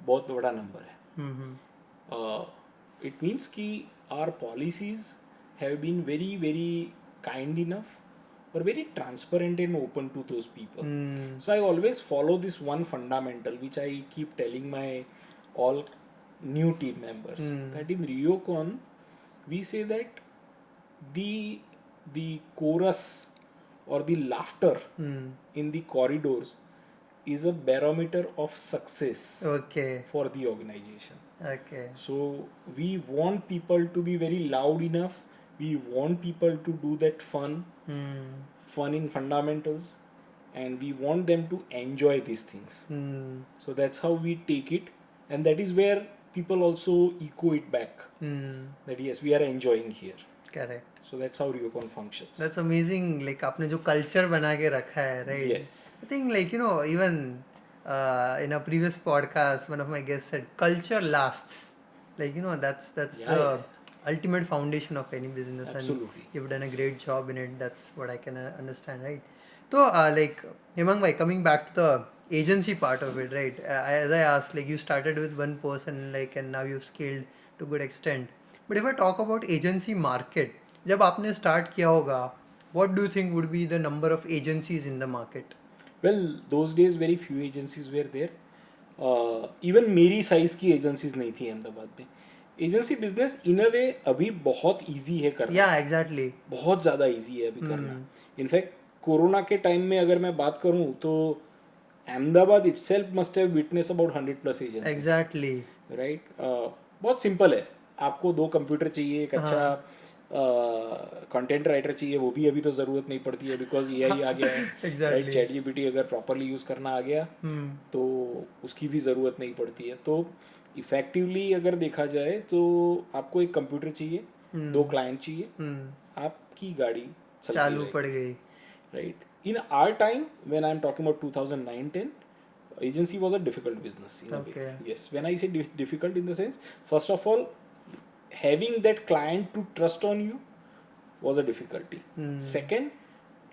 बहुत बड़ा नंबर है. इट मीन्स कि our policies have been very very kind enough or very transparent and open to those people. Hmm. So I always follow this one fundamental which I keep telling my all new team members, that in RioCon we say that the chorus or the laughter in the corridors is a barometer of success Okay. for the organization. Okay. So we want people to be very loud enough. We want people to do that fun in fundamentals, and we want them to enjoy these things. So that's how we take it, and that is where people also echo it back. That yes, we are enjoying here. Correct. So that's how RioCon functions. That's amazing. Like आपने जो culture बना के रखा है, right? Yes. I think like even in a previous podcast, one of my guests said culture lasts. Like that's Yeah, the ultimate foundation of any business. Absolutely. And you've done a great job in it. That's what I can understand, right? So like Hemang bhai, coming back to the agency part of it, right? As I asked, like you started with one person, like, and now you've scaled to good extent. But if I talk about agency market, जब आपने start किया होगा, what do you think would be the number of agencies in the market? Well, those days very few agencies were there. Even मेरी size की agencies नहीं थी अहमदाबाद में. Agency business in a way अभी बहुत easy है करना. Yeah, exactly. बहुत ज़्यादा easy है अभी करना. In fact, कोरोना के टाइम में अगर मैं बात करूँ तो Ahmedabad itself must have witnessed about 100+ agencies. Exactly. Right? बहुत सिंपल है. आपको 2 कंप्यूटर चाहिए, एक अच्छा कंटेंट राइटर चाहिए, वो भी अभी तो ज़रूरत नहीं पड़ती है बिकॉज AI आ गया है. Exactly. राइट, ChatGPT अगर प्रॉपरली यूज़ करना आ गया तो उसकी भी ज़रूरत नहीं पड़ती है. तो इफेक्टिवली अगर देखा जाए तो आपको एक कंप्यूटर चाहिए, 2 क्लाइंट चाहिए, आपकी गाड़ी चालू पड़ गई. Right. In our time, when I'm talking about 2009-10, agency was a difficult business in a way. Yes. When I say difficult in the sense, first of all, having that client to trust on you was a difficulty. Second,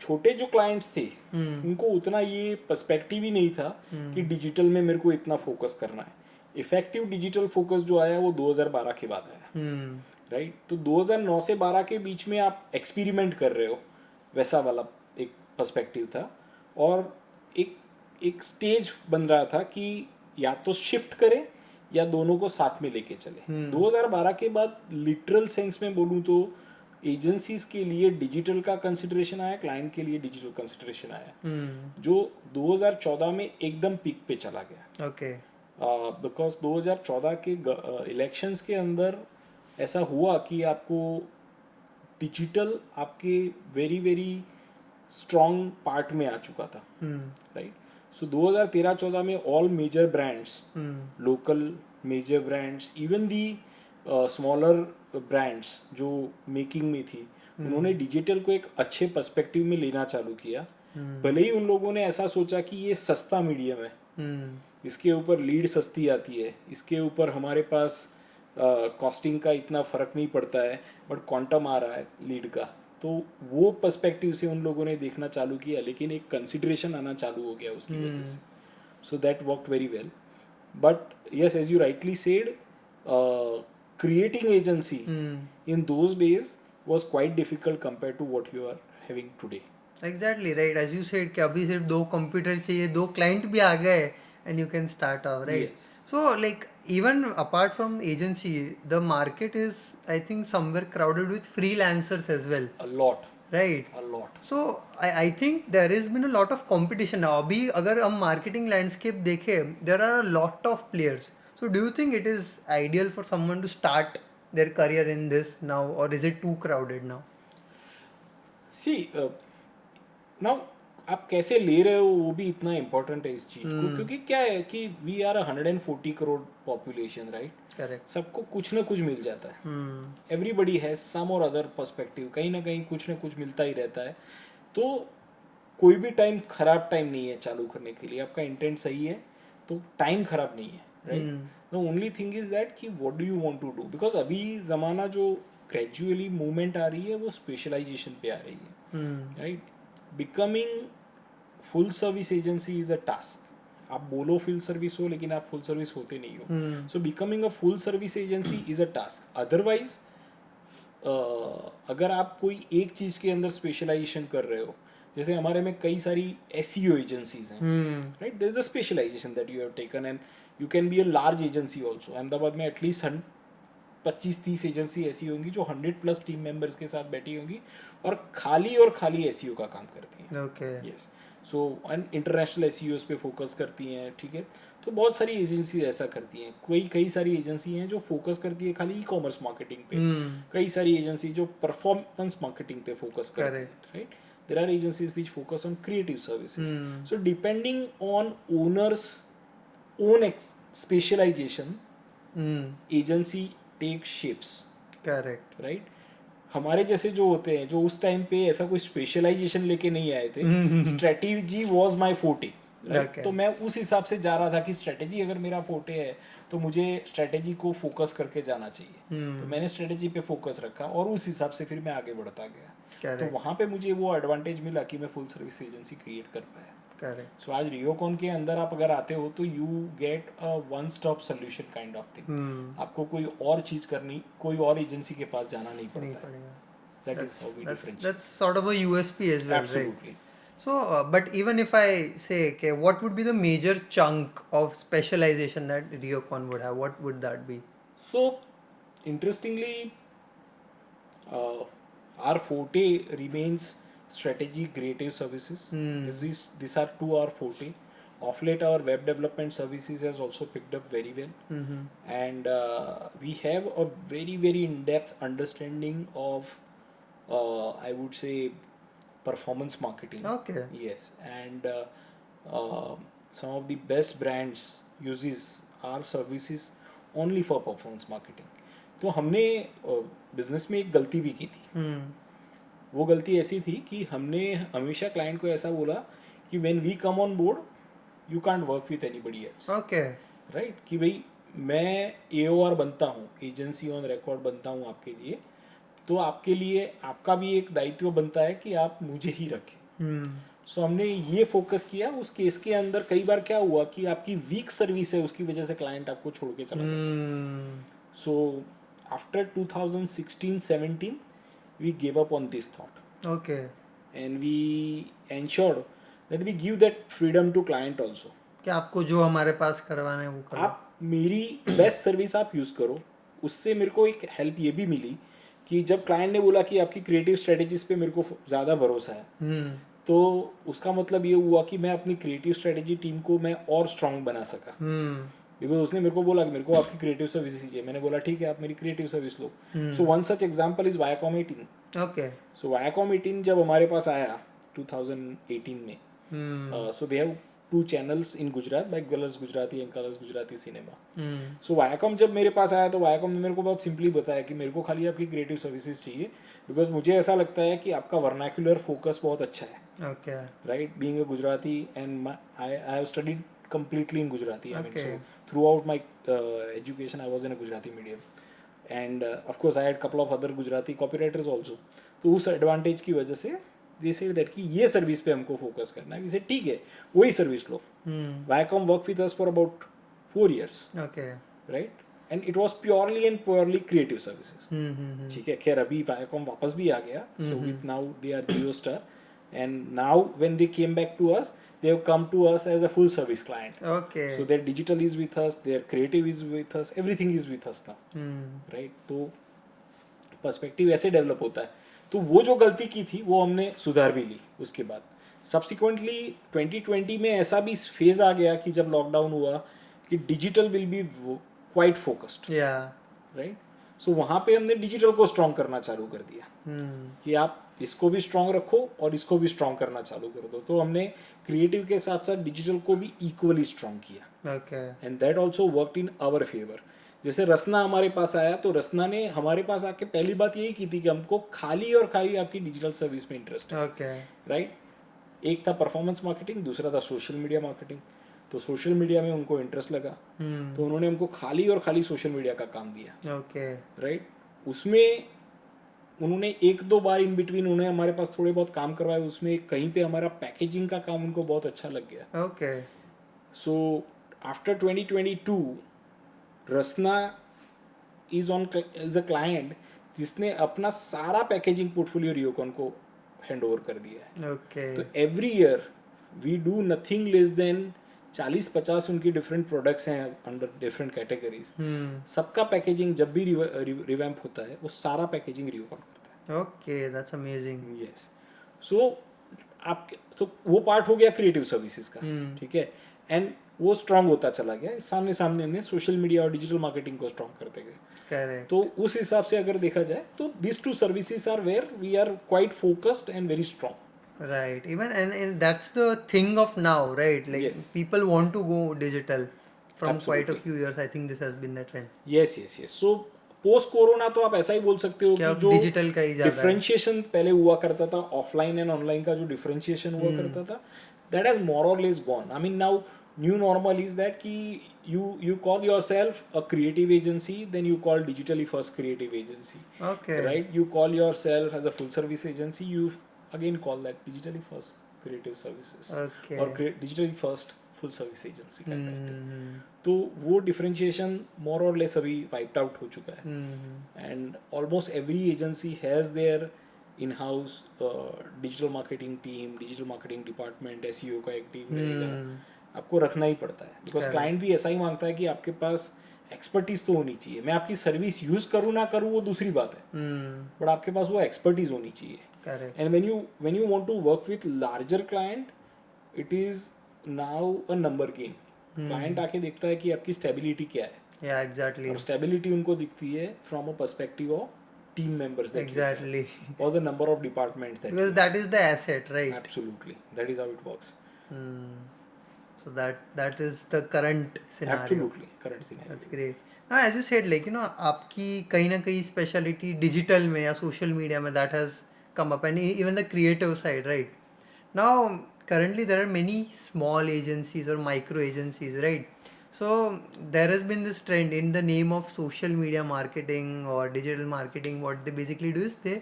छोटे जो clients थे उनको उतना ये perspective ही नहीं था कि digital में मेरे को इतना फोकस करना है. इफेक्टिव डिजिटल फोकस जो आया वो 2012 के बाद आया. राइट. तो 2009 से 12 के बीच में आप एक्सपेरिमेंट कर रहे हो, वैसा वाला एक पर्सपेक्टिव था. और एक स्टेज बन रहा था कि या तो शिफ्ट करें या दोनों को साथ में लेके चले. 2012 के बाद लिटरल सेंस में बोलूँ तो एजेंसीज के लिए डिजिटल का कंसिडरेशन आया, क्लाइंट के लिए डिजिटल कंसिडरेशन आया, जो 2014 में एकदम पीक पे चला गया. ओके. बिकॉज 2014 के इलेक्शंस के अंदर ऐसा हुआ कि आपको डिजिटल आपके वेरी वेरी स्ट्रॉन्ग पार्ट में आ चुका था. राइट. सो 2013-14 में all major brands, local major brands, even the smaller brands जो मेकिंग में थी, उन्होंने डिजिटल को एक अच्छे पर्सपेक्टिव में लेना चालू किया. भले ही उन लोगों ने ऐसा सोचा कि ये सस्ता मीडियम है, इसके ऊपर लीड सस्ती आती है, इसके ऊपर हमारे पास कॉस्टिंग का इतना फ़र्क नहीं पड़ता है, बट क्वांटम आ रहा है लीड का. तो वो पर्सपेक्टिव से उन लोगों ने देखना चालू किया, लेकिन एक कंसिडरेशन आना चालू हो गया उसकी वजह से. So that worked very well. But yes, as you rightly said, creating agency in those days was quite difficult compared to what you are having today. Exactly, right. As you said कि अभी सिर्फ 2 computer चाहिए, 2 client भी आ गए and you can start off, right? Yes. So like even apart from agency, the market is I think somewhere crowded with freelancers as well. A lot. Right. A lot. So I think there has been a lot of competition now. अभी अगर हम marketing landscape देखें, there are a lot of players. So do you think it is ideal for someone to start their career in this now, or is it too crowded now? See, now आप कैसे ले रहे हो वो भी इतना important है इस चीज़ को, क्योंकि क्या है कि we are 140 crore population, right. Correct. सबको कुछ ना कुछ मिल जाता है. एवरीबडी हैज सम और अदर पर्सपेक्टिव, कहीं ना कहीं कुछ ना कुछ मिलता ही रहता है. तो कोई भी टाइम खराब टाइम नहीं है चालू करने के लिए. आपका इंटेंट सही है तो टाइम खराब नहीं है, right. The only thing is that कि what do you want to do, because अभी ज़माना जो ग्रेजुअली मूवमेंट आ रही है वो स्पेशलाइजेशन पे आ रही है, right. Becoming full service agency is a task. आप बोलो फुल सर्विस हो लेकिन आप फुल सर्विस होते नहीं हो. So becoming a full service agency is a task. Otherwise अगर आप कोई एक चीज़ के अंदर स्पेशलाइजेशन कर रहे हो जैसे हमारे में कई सारी SEO एजेंसीज हैं, Hmm. Right. There is a specialization that you have taken and you can be a large agency also. Ahmedabad में एटलीस्ट 25-30 एजेंसी ऐसी होंगी जो 100+ टीम मेंबर्स के साथ बैठी होंगी और खाली SEO का काम करती हैं. Okay. Yes. So and international SEOs पे फोकस करती हैं, ठीक है. तो बहुत सारी एजेंसी ऐसा करती हैं. कई सारी एजेंसी हैं जो फोकस करती है खाली ई-कॉमर्स मार्केटिंग पे. Hmm. कई सारी एजेंसी जो परफॉर्मेंस मार्केटिंग पे फोकस करती हैं, Correct. Right. There are agencies which focus on creative services. Hmm. So depending on owners own specialization, Hmm. Agency take shapes, Correct. Right. हमारे जैसे जो होते हैं जो उस टाइम पे ऐसा कोई स्पेशलाइजेशन लेके नहीं आए थे, strategy was my forte, right. Okay. तो मैं उस हिसाब से जा रहा था कि स्ट्रेटेजी अगर मेरा फोर्टे है तो मुझे स्ट्रेटेजी को फोकस करके जाना चाहिए. तो मैंने स्ट्रेटेजी पे फोकस रखा और उस हिसाब से फिर मैं आगे बढ़ता गया. तो Correct. वहाँ पे मुझे वो एडवांटेज मिला कि मैं फुल सर्विस एजेंसी क्रिएट कर पाया. Correct. सो आज रियोकॉन के अंदर आप अगर आते हो तो you get a one stop solution kind of thing. Hmm. आपको कोई और चीज करनी, कोई और एजेंसी के पास जाना नहीं नहीं पड़ता है. पड़ेगा. That is how we differentiate. That's sort of a USP as well, right? Absolutely. So, but even if I say, okay, what would be the major chunk of specialization that Riocon would have? What would that be? So, interestingly, our forte remains strategy, creative services. These are two our forte. Of late, our web development services has also picked up very well, and we have a very in-depth understanding of, I would say, performance marketing. Okay. Yes, and some of the best brands uses our services only for performance marketing. तो हमने business में एक गलती भी की थी. Hmm. वो गलती ऐसी थी कि हमने हमेशा क्लाइंट को ऐसा बोला कि when we come on board you can't work with anybody else, Okay. Right. कि भाई मैं AOR बनता हूँ, एजेंसी ऑन रिकॉर्ड बनता हूँ आपके लिए, तो आपके लिए आपका भी एक दायित्व बनता है कि आप मुझे ही रखें. Hmm. सो हमने ये फोकस किया. उस केस के अंदर कई बार क्या हुआ कि आपकी वीक सर्विस है उसकी वजह से क्लाइंट आपको छोड़ के चला गया. Hmm. So after 2016-17 we gave up on this thought Okay. and we ensured that we give that freedom to client also. कि आपको जो हमारे पास करवाना है वो करो. आप मेरी बेस्ट सर्विस आप यूज़ करो. उससे मेरे को एक हेल्प ये भी मिली कि जब क्लाइंट ने बोला कि आपकी क्रिएटिव स्ट्रेटेजीज पे मेरे को ज़्यादा भरोसा है, Hmm. तो उसका मतलब ये हुआ कि मैं अपनी क्रिएटिव स्ट्रेटेजी टीम को मैं और स्ट्रांग बना सका. Hmm. बिकॉज उसने मेरे को बोला कि मेरे को आपकी क्रिएटिव सर्विस चाहिए. मैंने बोला ठीक है, आप मेरी क्रिएटिव सर्विस लो. So one such example is Viacom 18. Okay. So Viacom 18 जब हमारे पास आया 2018 में, Hmm. So they have 2 channels in Gujarat, by Colors Gujarati and Colors Gujarati cinema. Hmm. So Viacom जब मेरे पास आया तो वायाकॉम ने मेरे को बहुत सिंपली बताया कि मेरे को खाली आपकी क्रिएटिव सर्विसेज चाहिए बिकॉज मुझे ऐसा लगता है कि आपका वर्नाक्यूलर फोकस बहुत अच्छा है, Okay. right. Being a Gujarati and I have studied completely in Gujarati. I mean, Okay. so throughout my education, I was in a Gujarati medium, and of course, I had couple of other Gujarati copywriters also. तो उस advantage की वजह से they said that कि ये service पे हमको focus करना है. We said ठीक है, वही service low. Hmm. Viacom worked with us for about 4 years, Okay. right? And it was purely creative services. Hmm. ठीक है. खैर अभी Viacom वापस भी आ गया. So with now they are JioStar, and now when they came back to us, they have come to us as a full service client. Okay. So their digital is with us, their creative is with us, everything is with us now, Hmm. right? तो perspective ऐसे develop होता है. तो वो जो गलती की थी वो हमने सुधार भी ली. उसके बाद सब्सिक्वेंटली 2020 में ऐसा भी फेज आ गया कि जब लॉकडाउन हुआ कि digital will be quite focused, Yeah. Right. So वहाँ पे हमने डिजिटल को स्ट्रॉन्ग करना चालू कर दिया Hmm. कि आप इसको भी स्ट्रॉन्ग रखो और इसको भी स्ट्रॉन्ग करना चालू कर दो. तो हमने क्रिएटिव के साथ साथ डिजिटल को भी इक्वली स्ट्रॉन्ग किया, Okay. And that also worked in our favour. जैसे रसना हमारे पास आया तो रसना ने हमारे पास आके पहली बात यही की थी कि हमको खाली और खाली आपकी डिजिटल सर्विस में इंटरेस्ट है, Okay. राइट. एक था परफॉर्मेंस मार्केटिंग, दूसरा था सोशल मीडिया मार्केटिंग. तो सोशल मीडिया में उनको इंटरेस्ट लगा, Hmm. तो उन्होंने हमको खाली और खाली सोशल मीडिया का काम दिया, Okay. राइट. उसमें उन्होंने 1-2 बार इन बिटवीन उन्हें हमारे पास थोड़े बहुत काम करवाए. उसमें कहीं पे हमारा पैकेजिंग का काम उनको बहुत अच्छा लग गया. Okay. So after 2022 Rasna is a client जिसने अपना सारा पैकेजिंग पोर्टफोलियो रियोकॉन को हैंड ओवर कर दिया है. Okay. तो every year we do nothing less than 40-50 उनकी डिफरेंट प्रोडक्ट्स हैं अंडर डिफरेंट कैटेगरीज. सबका पैकेजिंग जब भी रिवैम्प होता है वो सारा पैकेजिंग रिवॉर्ड करता है. Okay, that's amazing. यस. सो आप तो वो पार्ट हो गया क्रिएटिव सर्विसेज का. ठीक है. एंड वो स्ट्रांग होता चला गया. सामने सामने हमने सोशल मीडिया और डिजिटल मार्केटिंग को स्ट्रांग करते गए. Correct. तो उस हिसाब से अगर देखा जाए तो this two services are where we are quite focused and very strong. Right. Even and that's the thing of now, right? Like Yes. people want to go digital from quite a Absolutely. few years. I think this has been the trend. Yes yes yes. So post corona तो आप ऐसा ही बोल सकते हो कि कि अब जो digital का ही ज्यादा है. डिफरेंशिएशन पहले हुआ करता था ऑफलाइन एंड ऑनलाइन का जो डिफरेंशिएशन हुआ करता था दैट हैज मोर और less gone. I mean now new normal is that कि you call yourself a creative agency, then you call digitally first creative agency. Okay. Right? You call yourself as a full service agency, you again call that digitally first creative services. Okay. Or digitally first full service agency kind of thing. तो वो differentiation more or less अभी wiped out हो चुका है. And almost every agency has their in-house digital marketing team, digital marketing department, SEO का एक team रहेगा. आपको रखना ही पड़ता है बिकॉज क्लाइंट भी ऐसा ही मांगता है कि आपके पास एक्सपर्टीज तो होनी चाहिए. मैं आपकी सर्विस यूज करूँ ना करूँ वो दूसरी बात है, बट आपके पास वो एक्सपर्टीज होनी चाहिए. And when you want to work with larger client it is now a number game. Client आके देखता है कि आपकी स्टेबिलिटी क्या है. Yeah, exactly. और स्टेबिलिटी उनको दिखती है from a perspective of team members Exactly. और the number of departments that. Because that is the asset, right? Absolutely that is how it works. So that is the current scenario. Absolutely current scenario. That's great. Now, as you said, like आपकी कहीं ना कहीं specialty digital में या social media में that has come up, and even the creative side, right? Now, currently there are many small agencies or micro agencies, right? So there has been this trend in the name of social media marketing or digital marketing. What they basically do is they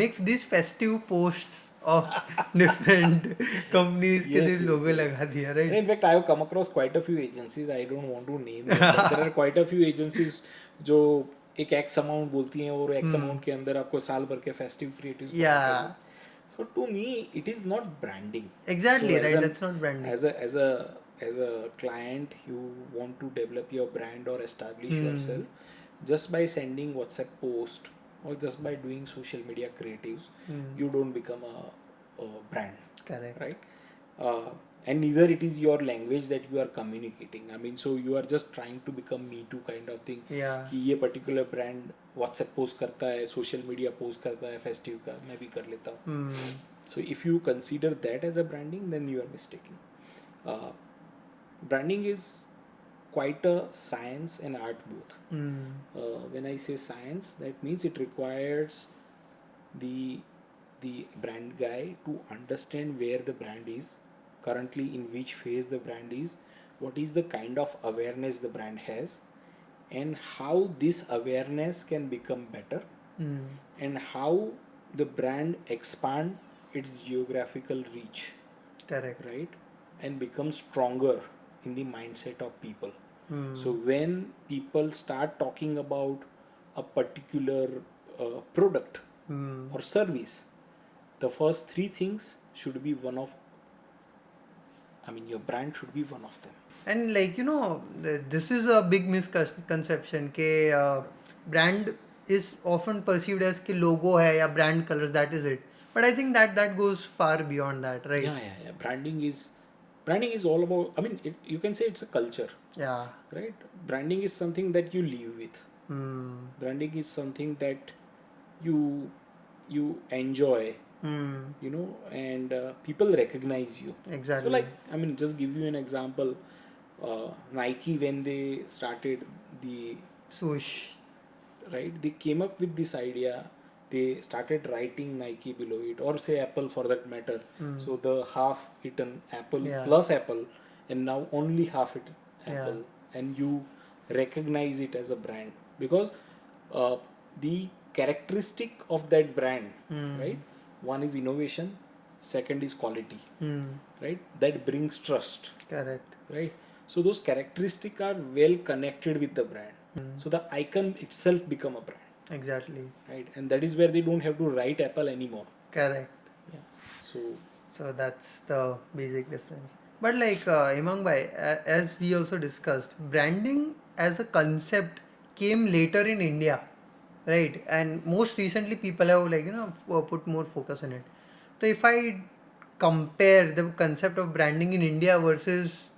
make these festive posts of different companies के Yes, सिर्फ yes, logo yes. लगा दिया, right? In fact, I have come across quite a few agencies. I don't want to name them, but there are quite a few agencies जो एक X amount बोलती हैं और X amount के अंदर आपको साल भर के festive creatives. Yeah. So to me, it is not branding. Exactly, So as right? a- That's not branding. As a client, you want to develop your brand or establish yourself just by sending WhatsApp post or just by doing social media creatives. You don't become a brand. Correct. Right? And neither it is your language that you are communicating. I mean, so you are just trying to become me too kind of thing. Yeah. कि ये particular brand WhatsApp post करता है, social media post करता है, festive का मैं भी कर लेता हूँ. So if you consider that as a branding, then you are mistaken. Branding is quite a science and art both. When I say science, that means it requires the brand guy to understand where the brand is currently, in which phase the brand is, what is the kind of awareness the brand has, and how this awareness can become better, and how the brand expand its geographical reach. Correct. Right? And become stronger in the mindset of people. So when people start talking about a particular product or service, the first three things should be your brand should be one of them. And this is a big misconception कि brand is often perceived as कि logo है या brand colors, that is it. But I think that goes far beyond that, right? Yeah. Branding is all about, you can say it's a culture. Yeah. Right? Branding is something that you live with. Branding is something that you enjoy, and people recognize you. Exactly. So just give you an example. Nike, when they started the Swoosh. right, they came up with this idea. They started writing Nike below it, or say Apple for that matter. So the half-eaten apple plus Apple, and now only half-eaten apple, and you recognize it as a brand because the characteristic of that brand, right? One is innovation, second is quality, right? That brings trust. Correct. Right? So those characteristics are well connected with the brand. So the icon itself become a brand. Exactly. Right? And that is where they don't have to write Apple anymore. Correct. Yeah. So that's the basic difference. But like Imang bhai, as we also discussed, branding as a concept came later in India, right? And most recently, people have like put more focus on it. So if I compare the concept of branding in India versus,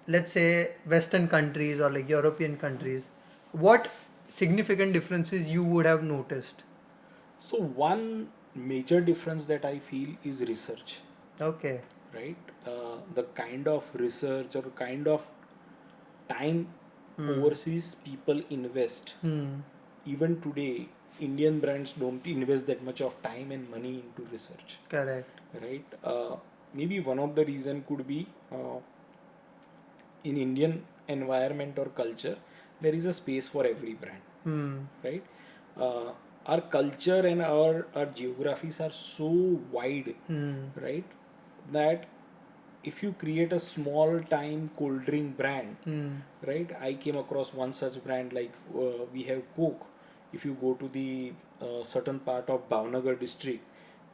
let's say, Western countries or like European countries, what significant differences you would have noticed? So one major difference that I feel is research, Okay. right? The kind of research or kind of time overseas people invest. Hmm. Even today, Indian brands don't invest that much of time and money into research, Correct. right? Maybe one of the reason could be in Indian environment or culture, there is a space for every brand, Hmm. right? Uh, our culture and our geographies are so wide, Hmm. right? That if you create a small time cold drink brand, Hmm. right? I came across one such brand like we have Coke. If you go to the certain part of Bhavnagar district,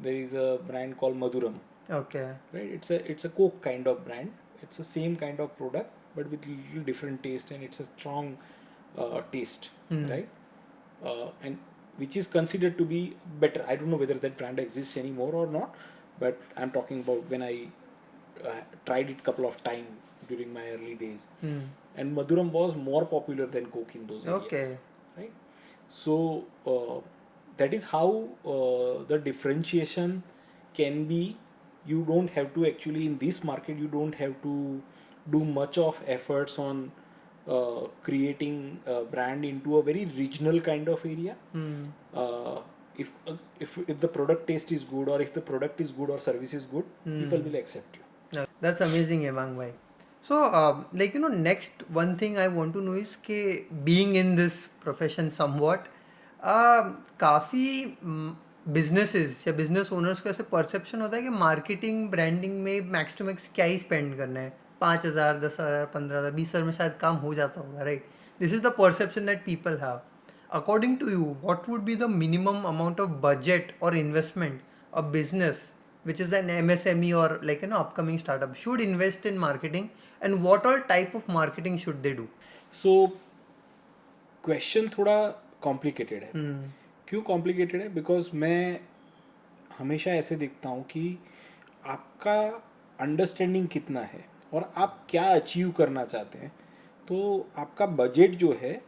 there is a brand called Maduram, Okay. right? It's a Coke kind of brand. It's the same kind of product, but with little different taste, and it's a strong taste, Hmm. right? And which is considered to be better. I don't know whether that brand exists anymore or not, but I'm talking about when I tried it couple of times during my early days, Hmm. and Maduram was more popular than Coke in those areas, Okay. right? So that is how the differentiation can be. You don't have to actually in this market. You don't have to do much of efforts on creating a brand into a very regional kind of area. Hmm. Uh, if the product taste is good, or if the product is good or service is good, people Hmm. will accept you. That's amazing, Emang bhai. So, like next one thing I want to know is कि being in this profession somewhat, काफ़ी businesses या business owners को ऐसे perception होता है कि marketing branding में max to max क्या ही spend करना है, 5,000 10,000 15,000 20,000 में शायद काम हो जाता होगा, right? This is the perception that people have. According to you, what would be the minimum amount of budget or investment a business, which is an MSME or like upcoming startup, should invest in marketing, and what all type of marketing should they do? So question थोड़ा complicated है. Hmm. क्यों complicated है? Because मैं हमेशा ऐसे देखता हूँ कि आपका अंडरस्टैंडिंग कितना है और आप क्या अचीव करना चाहते हैं. तो आपका बजट जो है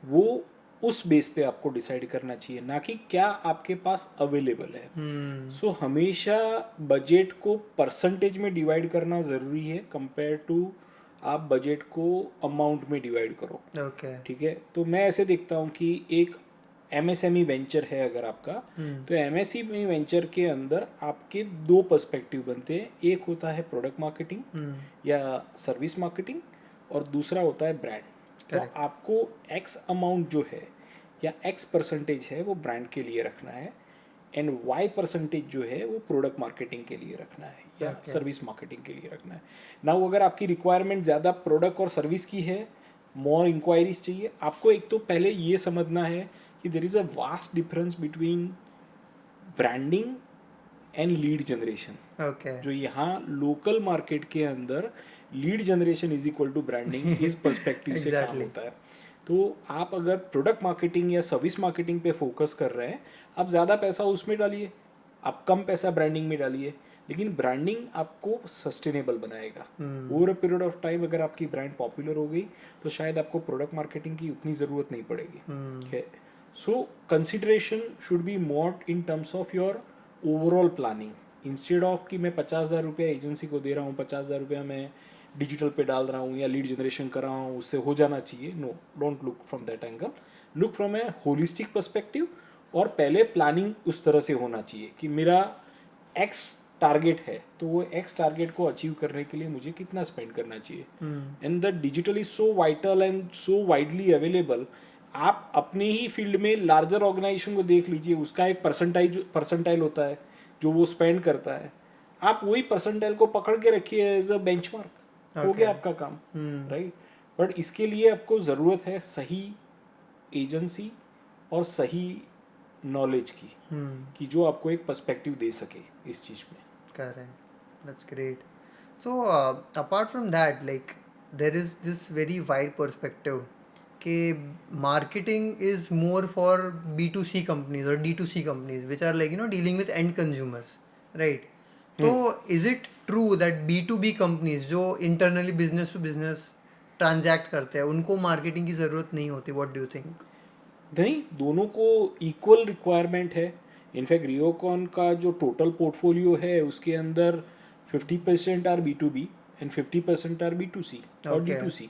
वो उस बेस पे आपको डिसाइड करना चाहिए, ना कि क्या आपके पास अवेलेबल है. Hmm. सो हमेशा बजट को परसेंटेज में डिवाइड करना ज़रूरी है कंपेयर टू आप बजट को अमाउंट में डिवाइड करो. Okay. ठीक है, तो मैं ऐसे देखता हूँ कि एक एमएसएमई वेंचर है अगर आपका, तो एमएसएमई वेंचर के अंदर आपके दो पर्सपेक्टिव बनते हैं. एक होता है प्रोडक्ट मार्केटिंग Hmm. या सर्विस मार्केटिंग, और दूसरा होता है ब्रांड. तो Correct. आपको एक्स अमाउंट जो है या एक्स परसेंटेज है वो ब्रांड के लिए रखना है, एंड वाई परसेंटेज जो है वो प्रोडक्ट मार्केटिंग के लिए रखना है या Okay. सर्विस मार्केटिंग के लिए रखना है. ना वो अगर आपकी रिक्वायरमेंट ज़्यादा प्रोडक्ट और सर्विस की है, मोर इंक्वायरीज चाहिए, आपको एक तो पहले ये समझना है कि there is a vast difference between branding and lead generation. Okay. जो यहाँ लोकल मार्केट के अंदर lead generation is equal to branding इस पर्सपेक्टिव से काम Exactly. होता है. तो आप अगर प्रोडक्ट मार्केटिंग या सर्विस मार्केटिंग पे फोकस कर रहे हैं, आप ज़्यादा पैसा उसमें डालिए, आप कम पैसा ब्रांडिंग में डालिए, लेकिन ब्रांडिंग आपको सस्टेनेबल बनाएगा. Over a period of time अगर आपकी ब्रांड पॉपुलर हो गई तो शायद आपको प्रोडक्ट मार्केटिंग की उतनी ज़रूरत नहीं पड़ेगी. ठीक है, so consideration should be more in terms of your overall planning. Instead of कि मैं 50,000 रुपया एजेंसी को दे रहा हूँ, 50,000 रुपया मैं डिजिटल पे डाल रहा हूँ या लीड जनरेशन कर रहा हूँ, उससे हो जाना चाहिए. No, don't look from that angle, look from a holistic perspective. और पहले प्लानिंग उस तरह से होना चाहिए कि मेरा एक्स टारगेट है, तो वो एक्स टारगेट को अचीव करने के लिए मुझे कितना स्पेंड करना चाहिए. And the digital is so vital and so widely available. आप अपने ही फील्ड में लार्जर ऑर्गेनाइजेशन को देख लीजिए, उसका एक परसेंटाइल होता है जो वो स्पेंड करता है. आप वही परसेंटाइल को पकड़ के रखिए एज अ बेंचमार्क, हो गया आपका काम, राइट. बट इसके लिए आपको ज़रूरत है सही एजेंसी और सही नॉलेज की, कि जो आपको एक पर्सपेक्टिव दे सके इस चीज़ में. Correct. That's great. So, apart from that, like, there is this very wide perspective. Okay, marketing is more for B2C companies or D2C companies, which are like, dealing with end consumers, right? Hmm. So, is it true that B2B companies जो internally business to business transact करते हैं उनको marketing की ज़रूरत नहीं होती? What do you think? नहीं, दोनों को इक्वल रिक्वायरमेंट है. इनफैक्ट रियोकॉन का जो टोटल पोर्टफोलियो है उसके अंदर 50% are B to B and 50% are B to C और डी Okay. टू सी.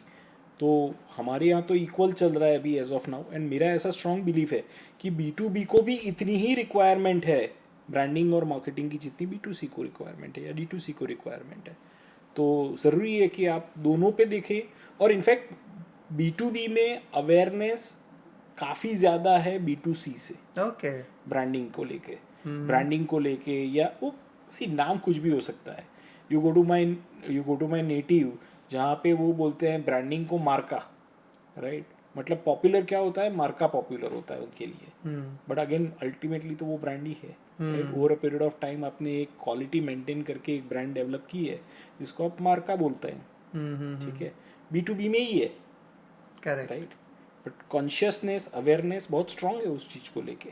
तो हमारे यहाँ तो इक्वल चल रहा है अभी एज ऑफ नाउ. एंड मेरा ऐसा स्ट्रॉन्ग बिलीफ है कि बी टू बी को भी इतनी ही रिक्वायरमेंट है ब्रांडिंग और मार्केटिंग की जितनी बी टू सी को रिक्वायरमेंट है या डी टू सी को रिक्वायरमेंट है. तो ज़रूरी है कि आप दोनों पे देखें. और इनफैक्ट बी टू बी में अवेयरनेस काफ़ी ज़्यादा है बी टू सी से. Okay. ब्रांडिंग को लेके, ब्रांडिंग को लेके या वो सी नाम कुछ भी हो सकता है. You go to my native जहाँ पे वो बोलते हैं ब्रांडिंग को मार्का, राइट. मतलब पॉपुलर क्या होता है, मार्का पॉपुलर होता है उनके लिए. बट अगेन अल्टीमेटली तो वो ब्रांड ही है, right. Over a period of time आपने एक क्वालिटी मेंटेन करके एक ब्रांड डेवलप की है जिसको आप मार्का बोलते हैं. ठीक है, बी टू बी में ही है, Correct. Right. But consciousness awareness बहुत स्ट्रांग है उस चीज़ को लेके.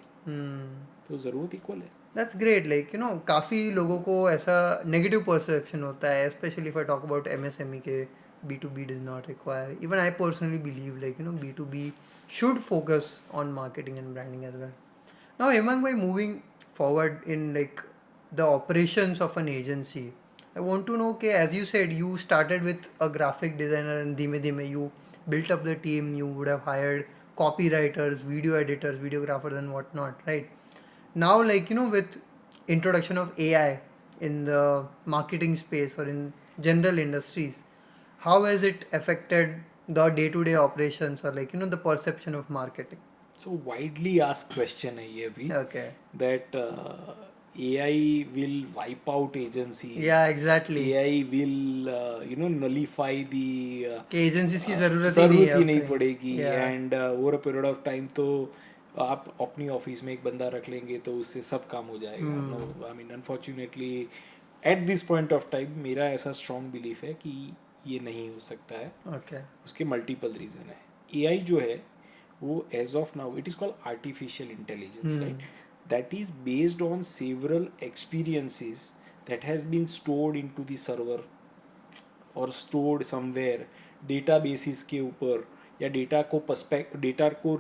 तो ज़रूरत इक्वल है. That's great. Like, काफ़ी लोगों को ऐसा नेगेटिव परसेप्शन होता है, specially if I talk about MSME के B2B does not require. Even I personally believe, like, B2B should focus on marketing and branding as well. Now, Hemang, by moving forward in like the operations of an agency, I want to know, okay, as you said, you started with a graphic designer and dhime dhime you built up the team. You would have hired copywriters, video editors, videographers, and whatnot, right? Now, like, with introduction of AI in the marketing space or in general industries, how has it affected the day-to-day operations or like, the perception of marketing? So widely ask question है ये भी, Okay. That AI will wipe out agencies. Yeah, exactly. AI will nullify the कि agencies की ज़रूरत ही नहीं ज़रूरत है ही अब नहीं कहीं. पड़ेगी. Yeah. And over a period of time तो आप अपनी ऑफिस में एक बंदा रख लेंगे तो उससे सब काम हो जाएगा. No, I mean unfortunately at this point of time मेरा ऐसा स्ट्रॉन्ग बिलीफ है कि ये नहीं हो सकता है. Okay. उसके मल्टीपल रीज़न है. AI जो है वो as of now it is called artificial intelligence, right. That is based on several experiences that has been stored into the server और स्टोर्ड समवेयर डेटाबेसिस के ऊपर, या डेटा को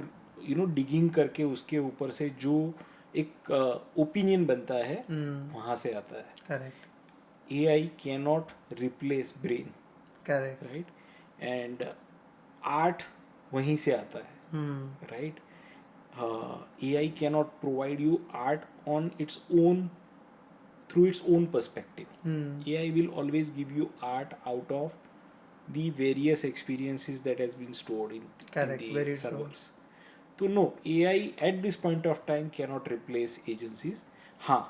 डिगिंग करके उसके ऊपर से जो एक ओपिनियन बनता है वहाँ से आता है. Correct. AI cannot replace brain, Correct. right. And art वहीं से आता है, right. AI cannot provide you art on its own, through its own perspective. AI will always give you art out of the various experiences that has been stored in Correct, the very true. servers. तो no, AI at this point of time cannot replace agencies. हाँ,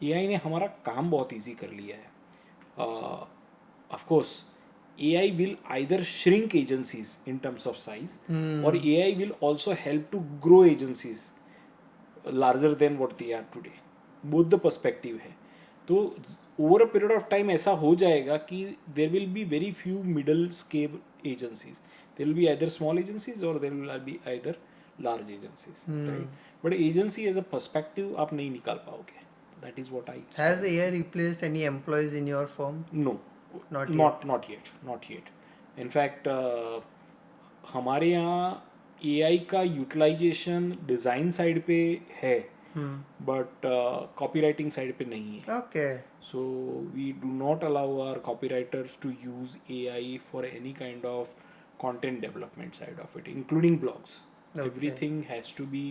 AI ने हमारा काम बहुत easy कर लिया है. Of course, AI will either shrink agencies in terms of size, or AI will also help to grow agencies larger than what they are today. Both the perspective है. तो over a period of time ऐसा हो जाएगा कि there will be very few middle scale agencies. There will be either small agencies or there will be either large agencies, right. But agency as a perspective आप नहीं निकाल पाओगे. That is what I. Has AI replaced any employees in your firm? No, Not not yet. In fact, हमारे यहाँ AI का utilisation design side पे है, but copywriting side पे नहीं है. Okay. So we do not allow our copywriters to use AI for any kind of content development side of it, including blogs. Okay. Everything has to be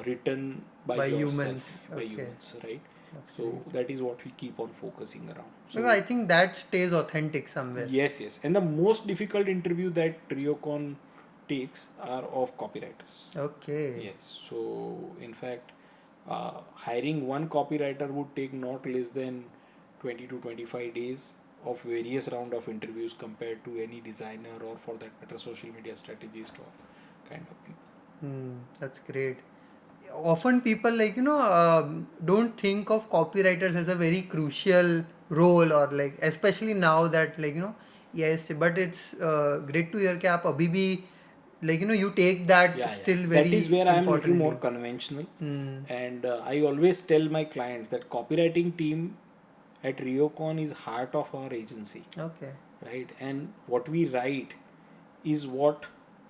written by yourself, humans. by Okay. humans, right. So that is what we keep on focusing around. So Because I think that stays authentic somewhere. yes, and the most difficult interview that Triocon takes are of copywriters. Okay. Yes, so in fact, hiring one copywriter would take not less than 20 to 25 days of various round of interviews compared to any designer or for that matter social media strategist or kind of people. That's great. often people like don't think of copywriters as a very crucial role, or like especially now that like yes, but it's great to hear कि आप अभी भी like you take that Yeah, yeah. still That is very where I am little more importantly. conventional. Hmm. And I always tell my clients that copywriting team at RioCon is heart of our agency, Okay. right? And what we write is what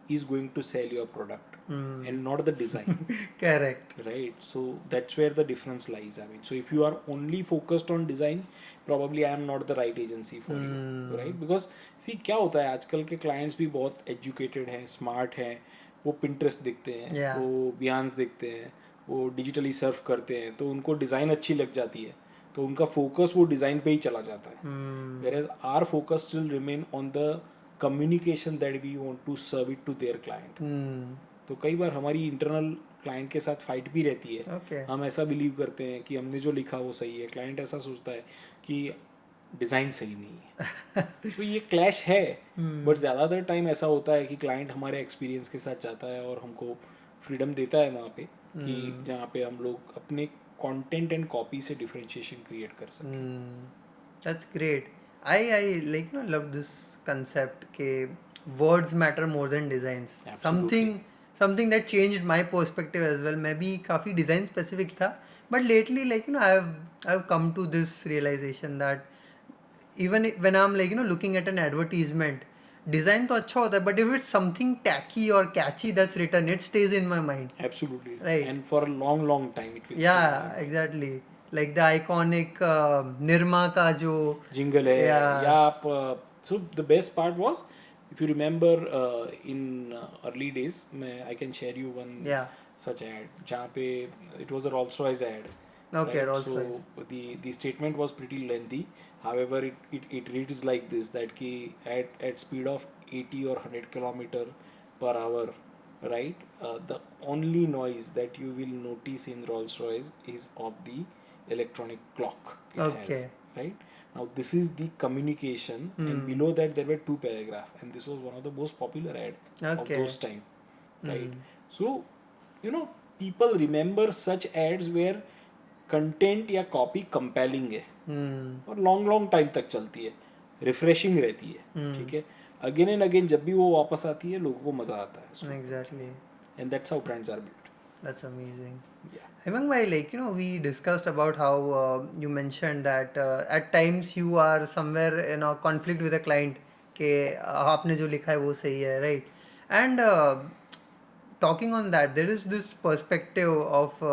is going to sell your product Hmm. and not the design. Correct. Right, so that's where the difference lies. I mean, so if you are only focused on design, probably I am not the right agency for you, right? Because see क्या होता है, आजकल के clients भी बहुत educated हैं, smart हैं, वो Pinterest देखते हैं, Yeah. वो Behance देखते हैं, वो digitally surf करते हैं, तो उनको design अच्छी लग जाती है, तो उनका focus वो design पे ही चला जाता है. Hmm. Whereas our focus still remain on the communication that we want to serve it to their client. Hmm. तो कई बार हमारी इंटरनल क्लाइंट के साथ फाइट भी रहती है. Okay. हम ऐसा बिलीव करते हैं कि हमने जो लिखा वो सही है, क्लाइंट ऐसा सोचता है कि डिज़ाइन सही नहीं है. तो ये क्लैश है. बट ज़्यादातर टाइम ऐसा होता है कि क्लाइंट हमारे एक्सपीरियंस के साथ जाता है और हमको फ्रीडम देता है वहाँ पे कि जहाँ पे हम लोग अपने कंटेंट एंड कॉपी से डिफरेंशिएशन क्रिएट कर सकें. That's great. I like love this concept के words matter more than designs. Absolutely. Something that changed my perspective as well. मैं भी काफ़ी design specific था, but lately like I've come to this realization that even when I'm like looking at an advertisement, design तो अच्छा होता है, but if it's something tacky or catchy that's written, it stays in my mind. Absolutely. Right. And for a long, long time it will stay. Yeah, exactly. Like the iconic Nirma का जो Jingle hai. Yeah. Yeah. So the best part was, if you remember in early days, I can share you one Yeah. such ad. जहाँ पे it was a Rolls Royce ad. Okay, right? Rolls So Royce. the statement was pretty lengthy. However, it reads like this, that ki at speed of 80 or 100 kilometer per hour, right? The only noise that you will notice in Rolls Royce is of the electronic clock it Okay. has, right? Now this is the communication, and below that there were two paragraphs, and this was one of the most popular ad of Okay. those time, right? So people remember such ads where content या copy compelling है और long long time तक चलती है, refreshing रहती है, ठीक है. अगेन एंड अगेन जब भी वो वापस आती है लोगों को मजा आता है. Exactly. And that's how brands are built. That's amazing. Yeah. Hemang bhai, like we discussed about how you mentioned that at times you are somewhere in a conflict with a client कि आपने जो लिखा है वो सही है, right? And talking on that, there is this perspective of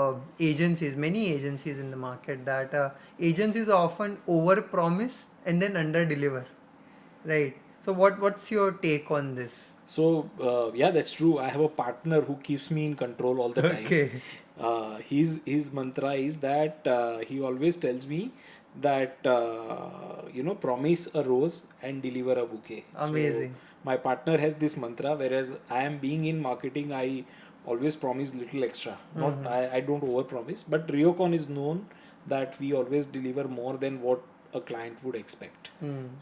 agencies, many agencies in the market, that agencies often over promise and then under deliver, right? So what's your take on this? So yeah, that's true. I have a partner who keeps me in control all the time. Okay. His mantra is that he always tells me that promise a rose and deliver a bouquet. Amazing. So my partner has this mantra, whereas I am being in marketing, I always promise little extra. Not I don't over promise, but RioCon is known that we always deliver more than what a client would expect.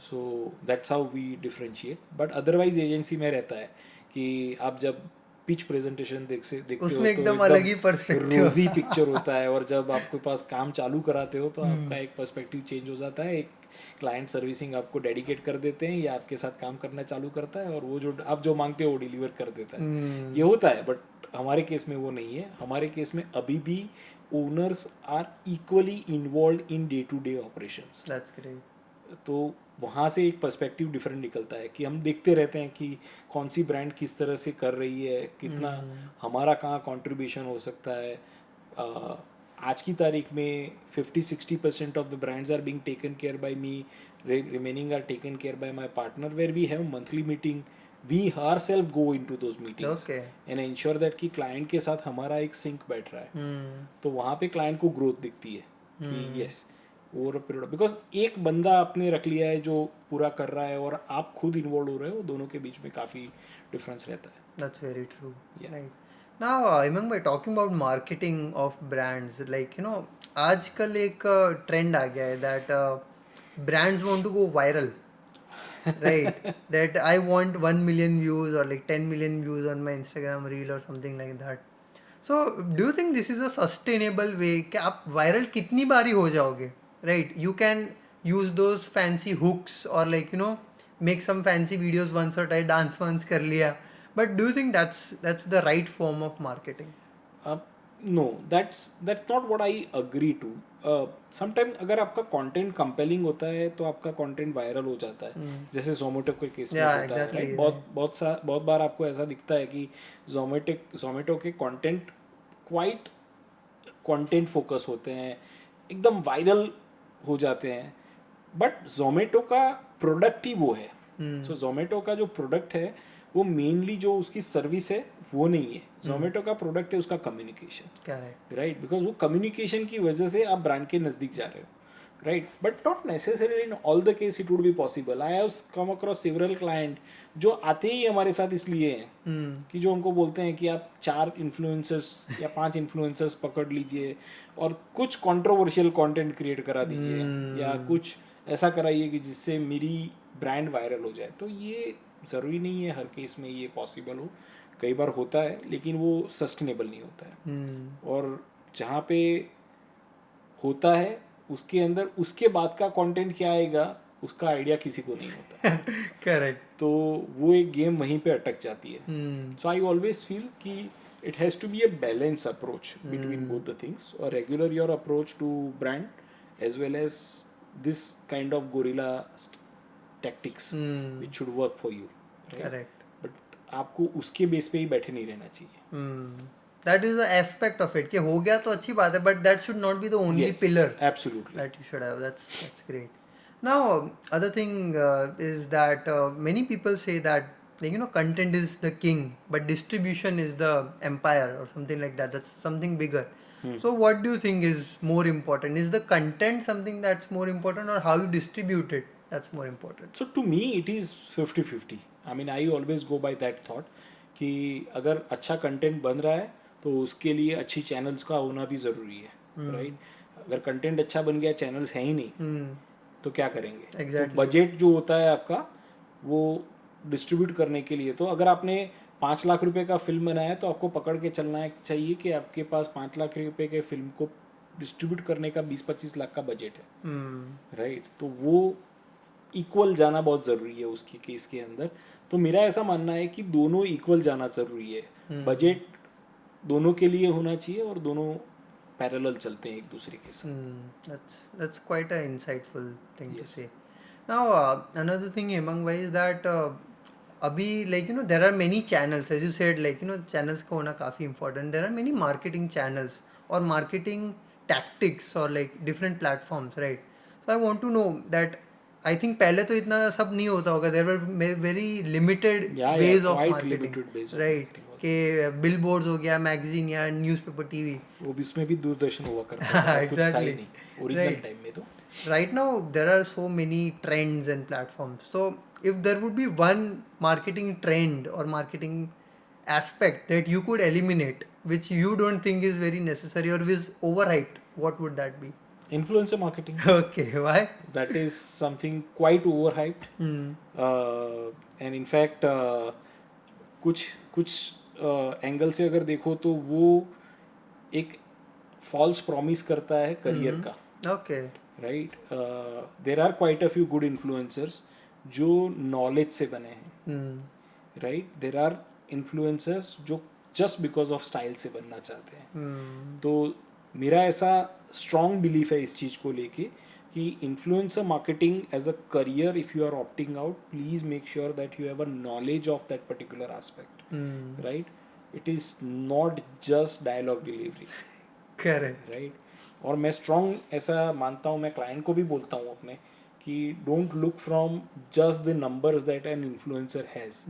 So that's how we differentiate. But otherwise agency में रहता है कि आप जब pitch presentation देखते हो उसमें तो एकदम अलग ही पर्सपेक्टिव रोजी पिक्चर होता है, और जब आपके पास काम चालू कराते हो तो आपका एक पर्सपेक्टिव चेंज हो जाता है. एक क्लाइंट सर्विसिंग आपको डेडिकेट कर देते हैं या आपके साथ काम करना चालू करता है, और वो जो आप जो मांगते हो वो डिलीवर कर देता है. ये होता है, बट हमारे केस में वो नहीं है. हमारे केस में अभी भी owners are equally involve in day to day operations. That's great. तो वहाँ से एक पर्सपेक्टिव डिफरेंट निकलता है कि हम देखते रहते हैं कि कौन सी ब्रांड किस तरह से कर रही है, कितना हमारा कहाँ कंट्रीब्यूशन हो सकता है. आज की तारीख में 50-60% of the brands are being taken care by me, remaining are taken care by my partner, where we have monthly meeting. We ourselves go into those meetings Okay. and ensure that कि client के साथ हमारा एक sink बैठ रहा है. तो वहाँ पे क्लाइंट को ग्रोथ दिखती है कि yes over a period, because एक बंदा आपने रख लिया है जो पूरा कर रहा है और आप खुद इन्वॉल्व हो रहे हो, दोनों के बीच में काफ़ी डिफरेंस रहता है. That's very true. Yeah. Right. Now, Imang bhai, talking about marketing of brands, like आजकल एक trend आ गया है that brands want to go viral. Right. That I want 1 million views or like 10 million views on my Instagram reel or something like that. So do you think this is a sustainable way कि आप viral कितनी बारी हो जाओगे, राइट? You can use those fancy hooks और like make some fancy videos once और time dance once कर लिया, but do you think that's the right form of marketing? No, that's not what I agree to. Sometime अगर आपका content compelling होता है तो आपका कंटेंट वायरल हो जाता है, जैसे जोमेटो के केस में या होता है, एग्जैक्टली, राइट? बहुत बार आपको ऐसा दिखता है कि जोमेटो के कंटेंट क्वाइट कंटेंट फोकस होते हैं, एकदम वायरल हो जाते हैं, बट जोमेटो का प्रोडक्ट ही वो है. सो जोमेटो का जो प्रोडक्ट है वो मेनली जो उसकी सर्विस है वो नहीं है. जोमेटो का प्रोडक्ट है उसका कम्युनिकेशन, करेक्ट. राइट? बिकॉज वो कम्युनिकेशन की वजह से आप ब्रांड के नज़दीक जा रहे हो, right? But not necessarily in all the case it would be possible. I have come across several client जो आते ही हमारे साथ इसलिए हैं कि जो उनको बोलते हैं कि आप 4 इन्फ्लुएंसर्स या 5 इन्फ्लुएंसर्स पकड़ लीजिए और कुछ कंट्रोवर्शियल कंटेंट क्रिएट करा दीजिए, या कुछ ऐसा कराइए कि जिससे मेरी ब्रांड वायरल हो जाए. तो ये ज़रूरी नहीं है हर केस में ये पॉसिबल हो. कई बार होता है लेकिन वो सस्टेनेबल नहीं होता है. और जहाँ पे होता है उसके अंदर उसके बाद का कंटेंट क्या आएगा उसका आइडिया किसी को नहीं होता. करेक्ट. तो वो एक गेम वहीं पे अटक जाती है. सो आई ऑलवेज फील कि it has to be a balance approach between both the things, और regular your approach to brand as well as this kind of gorilla tactics which should work for you, correct. But आपको उसके base पे ही बैठे नहीं रहना चाहिए. That is the aspect of it कि हो गया तो अच्छी बात है, but that should not be the only pillar Absolutely. that you should have. That's great. Now, other thing is that many people say that like, content is the king, but distribution is the empire or something like that. That's something bigger. So, what do you think is more important? Is the content something that's more important, or how you distribute it that's more important? So to me it is 50-50. I mean I always go by that thought कि अगर अच्छा content बन रहा है तो उसके लिए अच्छी चैनल्स का होना भी ज़रूरी है, राइट? अगर कंटेंट अच्छा बन गया चैनल्स है ही नहीं तो क्या करेंगे? Exactly. तो बजट जो होता है आपका वो डिस्ट्रीब्यूट करने के लिए, तो अगर आपने 5 लाख रुपए का फिल्म बनाया तो आपको पकड़ के चलना चाहिए कि आपके पास 5 लाख रुपए के फिल्म को डिस्ट्रीब्यूट करने का 20-25 लाख का बजट है, राइट? तो वो इक्वल जाना बहुत ज़रूरी है उसकी केस के अंदर. तो मेरा ऐसा मानना है कि दोनों इक्वल जाना ज़रूरी है. बजट दोनों के लिए होना चाहिए और दोनों पैरेलल चलते हैं एक दूसरे के साथ. That's quite an insightful thing to Yes. say. Now, another thing, Hemang bhai, is that अभी like there are many channels, as you said, like channels का होना काफ़ी important. There are many marketing channels or marketing tactics or like different platforms, right? So I want to know that. I think पहले तो इतना सब नहीं होता होगा. There were very limited ways of quite marketing, limited ways of right? marketing was. कि billboards हो गया, मैगजीन या न्यूज़पेपर, टीवी. वो भी उसमें भी दूरदर्शन हुआ करता था, कुछ था ही Exactly. नहीं ओरिजिनल Right. टाइम में. तो Right now there are so many trends and platforms, so if there would be one marketing trend or marketing aspect that you could eliminate which you don't think is very necessary or is overhyped, what would that be? Influencer marketing, Okay, why? that is something quite overhyped. And in fact कुछ angle से अगर देखो तो वो एक false promise करता है career का, Okay. Right? There are quite a few good influencers जो नॉलेज से बने हैं, राइट? देर आर इन्फ्लुएंसर्स जो जस्ट बिकॉज ऑफ स्टाइल से बनना चाहते हैं. तो मेरा ऐसा स्ट्रॉन्ग बिलीफ है इस चीज़ को लेके कि influencer marketing as a career, if you are opting out, please make sure that you have a knowledge of that particular aspect, right? It is not just dialogue delivery, Correct. Right? और मैं strong ऐसा मानता हूँ, मैं client को भी बोलता हूँ अपने कि don't look from just the numbers that an influencer has,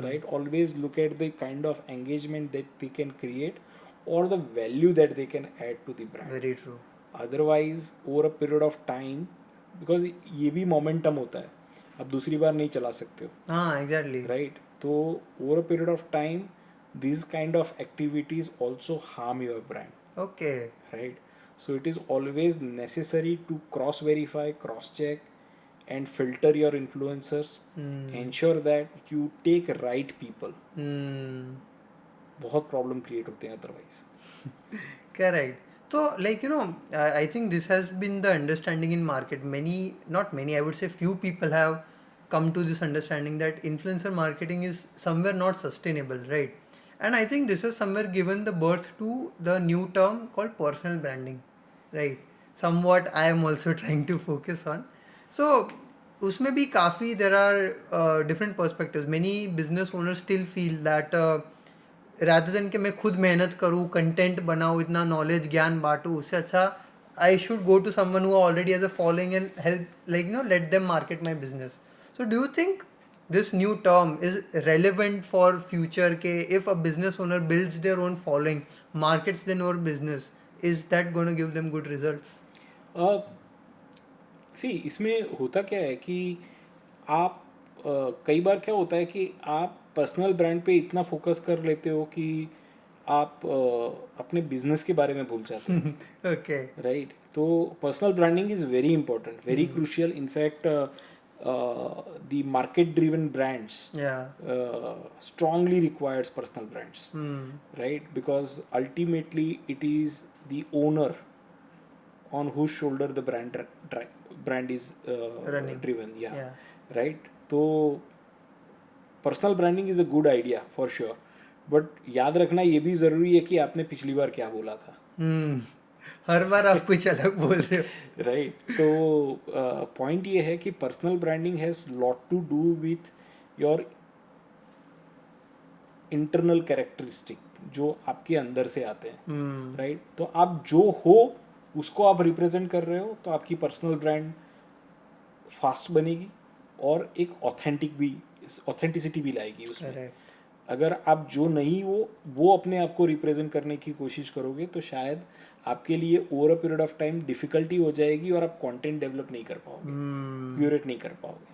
right? Always look at the kind of engagement that they can create or the value that they can add to the brand. Very true. Otherwise over a period of time, because ये भी momentum होता है, अब दूसरी बार नहीं चला सकते हो, हाँ, exactly. right? तो over a period of time these kind of activities also harm your brand, Okay. right? So it is always necessary to cross verify, cross check and filter your influencers. Ensure that you take right people, बहुत problem create होते हैं otherwise. Correct. So, like, I think this has been the understanding in market. Many, not many, I would say few people have come to this understanding that influencer marketing is somewhere not sustainable, right? And I think this has somewhere given the birth to the new term called personal branding, right? Somewhat I am also trying to focus on. So, उसमें भी काफ़ी there are different perspectives. Many business owners still feel that rather than कि मैं खुद मेहनत करूँ content बनाऊँ इतना नॉलेज ज्ञान बांटूँ उससे अच्छा I should go to someone who already has a following and help like let them market my business so do you think this new term is relevant for future के if a business owner builds their own following markets their own business is that going to give them good results? सी इसमें होता क्या है कि आप कई बार क्या होता है कि आप पर्सनल ब्रांड पे इतना फोकस कर लेते हो कि आप अपने बिजनेस के बारे में भूल जाते हो. Okay. राइट. तो personal branding is very important, very crucial. In fact the market driven brands strongly requires personal brands, right? Because ultimately it is the owner on whose shoulder the brand is Running. driven. Yeah. Yeah. Right. तो personal branding is a good idea for sure, but याद रखना ये भी ज़रूरी है कि आपने पिछली बार क्या बोला था. हर बार आप कुछ अलग बोल रहे हो. राइट. तो पॉइंट ये है कि personal branding has lot to do with your internal characteristic जो आपके अंदर से आते हैं. राइट. तो आप जो हो उसको आप रिप्रेजेंट कर रहे हो तो आपकी पर्सनल ब्रांड फास्ट बनेगी और एक ऑथेंटिसिटी भी लाएगी उसमें. Correct. अगर आप जो नहीं हो वो अपने आप को रिप्रेजेंट करने की कोशिश करोगे तो शायद आपके लिए over a period of time difficulty हो जाएगी और आप कंटेंट डेवलप नहीं कर पाओगे, क्यूरेट नहीं कर पाओगे.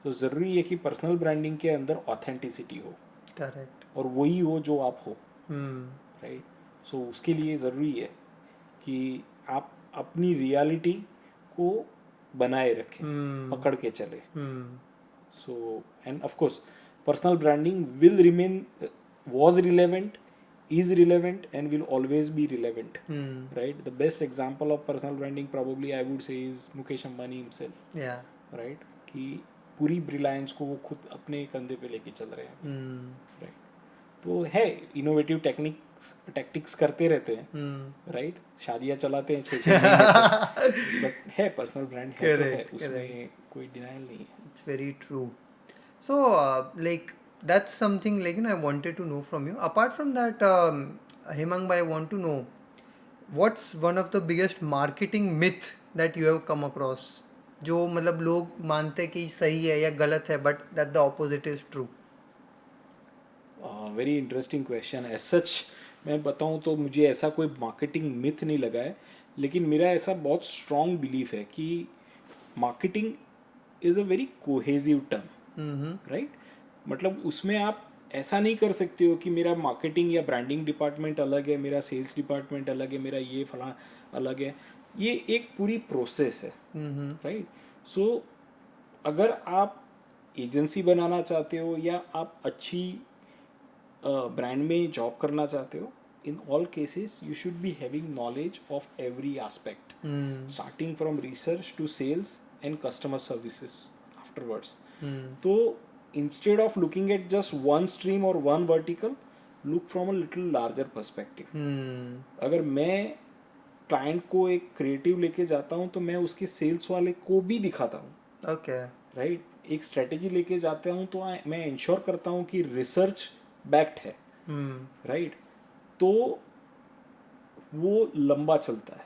तो ज़रूरी है कि पर्सनल ब्रांडिंग के अंदर ऑथेंटिसिटी हो. करेक्ट. और वही हो जो आप हो. राइट. सो उसके लिए ज़रूरी है कि आप अपनी रियलिटी को बनाए रखें, पकड़ के चले. So end of course personal branding will remain was relevant, is relevant and will always be relevant. Right. The best example of personal branding probably I would say is Mukesh Ambani himself. Yeah. Right. कि पूरी Reliance को वो खुद अपने कंधे पे लेके चल रहे हैं. Right. तो है इनोवेटिव टैक्टिक्स करते रहते हैं. राइट. शादियाँ चलाते हैं 6 महीने बट है पर्सनल ब्रांड है तो है, उसमें कोई डिनाइल नहीं है. It's very true. So, like that's something like I wanted to know from you. Apart from that, Hemang bhai, I want to know what's one of the biggest marketing myth that you have come across. जो मतलब लोग मानते कि सही है या गलत है, but that the opposite is true. Very interesting question. As such मैं बताऊं तो मुझे ऐसा कोई मार्केटिंग मिथ नहीं लगा है, लेकिन मेरा ऐसा बहुत स्ट्रॉन्ग बिलीफ है कि marketing is a very cohesive term. Right. मतलब उसमें आप ऐसा नहीं कर सकते हो कि मेरा मार्केटिंग या ब्रांडिंग डिपार्टमेंट अलग है, मेरा सेल्स डिपार्टमेंट अलग है, मेरा ये फला अलग है. ये एक पूरी प्रोसेस है. राइट. सो अगर आप एजेंसी बनाना चाहते हो या आप अच्छी ब्रांड में जॉब करना चाहते हो, in all cases you should be having knowledge of every aspect, starting from research to sales and customer services afterwards. So instead of looking at just one stream or one vertical, look from a little larger perspective. अगर मैं client को एक creative लेके जाता हूँ तो मैं उसके सेल्स वाले को भी दिखाता हूँ. Okay. राइट. एक स्ट्रेटेजी लेके जाता हूँ तो मैं इंश्योर करता हूँ कि रिसर्च बैक्ड है. राइट. तो वो लंबा चलता है.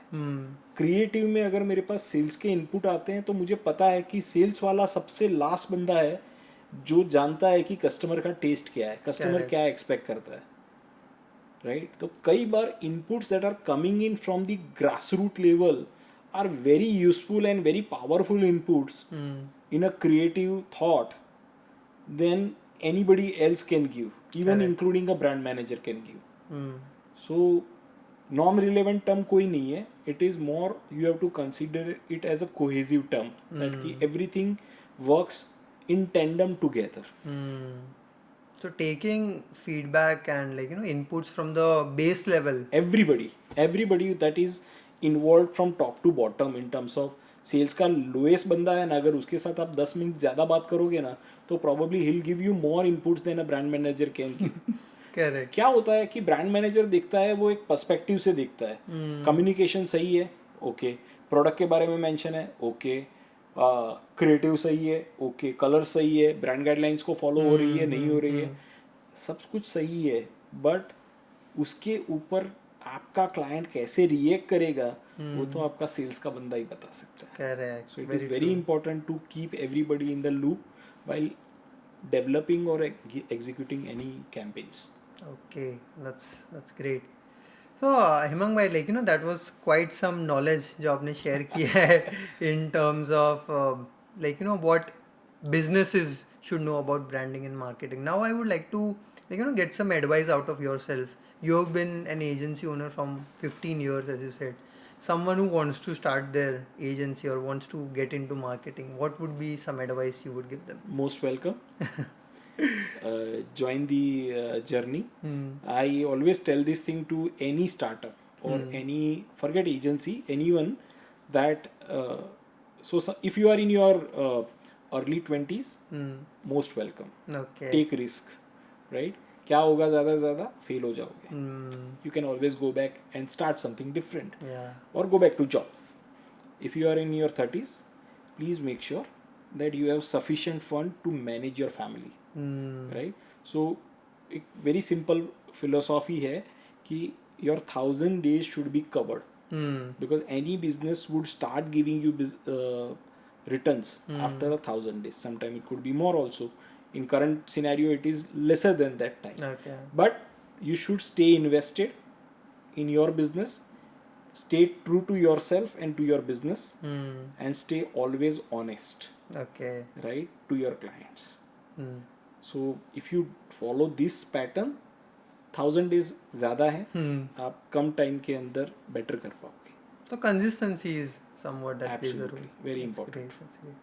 क्रिएटिव में अगर मेरे पास सेल्स के इनपुट आते हैं तो मुझे पता है कि सेल्स वाला सबसे लास्ट बंदा है जो जानता है कि कस्टमर का टेस्ट क्या है, कस्टमर क्या एक्सपेक्ट करता है. राइट. तो कई बार inputs that are coming in from the grass root level are very useful and very powerful inputs in a creative thought then anybody else can give, even including a brand manager can give. So non-relevant term कोई नहीं है. It is more you have to consider it as a cohesive term, that कि everything works in tandem together. So taking feedback and like inputs from the base level. everybody that is involved from top to bottom in terms of sales का lowest बंदा है ना, अगर उसके साथ आप 10 minute ज़्यादा बात करोगे ना, तो probably he'll give you more inputs than a brand manager can give. Correct. क्या होता है कि ब्रांड मैनेजर देखता है, वो एक पर्सपेक्टिव से देखता है. कम्युनिकेशन सही है, ओके. प्रोडक्ट के बारे में मेंशन है, ओके. क्रिएटिव सही है, ओके. कलर सही है, ब्रांड गाइडलाइंस को फॉलो हो रही है, नहीं हो रही है, सब कुछ सही है. बट उसके ऊपर आपका क्लाइंट कैसे रिएक्ट करेगा, वो तो आपका सेल्स का बंदा ही बता सकता है. Correct. So it is very important to keep everybody in the loop while developing or executing any campaigns. Okay, that's great. So Himang bhai, like that was quite some knowledge जो आपने share किया है in terms of like what businesses should know about branding and marketing. Now I would like to like get some advice out of yourself. You have been an agency owner from 15 years, as you said. Someone who wants to start their agency or wants to get into marketing, what would be some advice you would give them? Most welcome. Join the journey. I always tell this thing to any startup or any, forget agency, anyone that if you are in your early 20s, most welcome. Okay. Take risk, right? क्या होगा, ज़्यादा से ज़्यादा fail हो जाओगे. You can always go back and start something different. Yeah. Or go back to job. If you are in your 30s, please make sure that you have sufficient fund to manage your family. Right? So एक very simple philosophy है कि your 1,000 days should be covered. Because any business would start giving you returns after 1,000 days. Sometimes it could be more also. In current scenario, it is lesser than that time. Okay. But you should stay invested in your business, stay true to yourself and to your business, and stay always honest. Okay. Right, to your clients. So if you follow this pattern, 1,000 days ज़्यादा है, आप कम time के अंदर better कर पाओगे. So consistency is somewhat that plays a role. Absolutely, very That's important. great, that's great.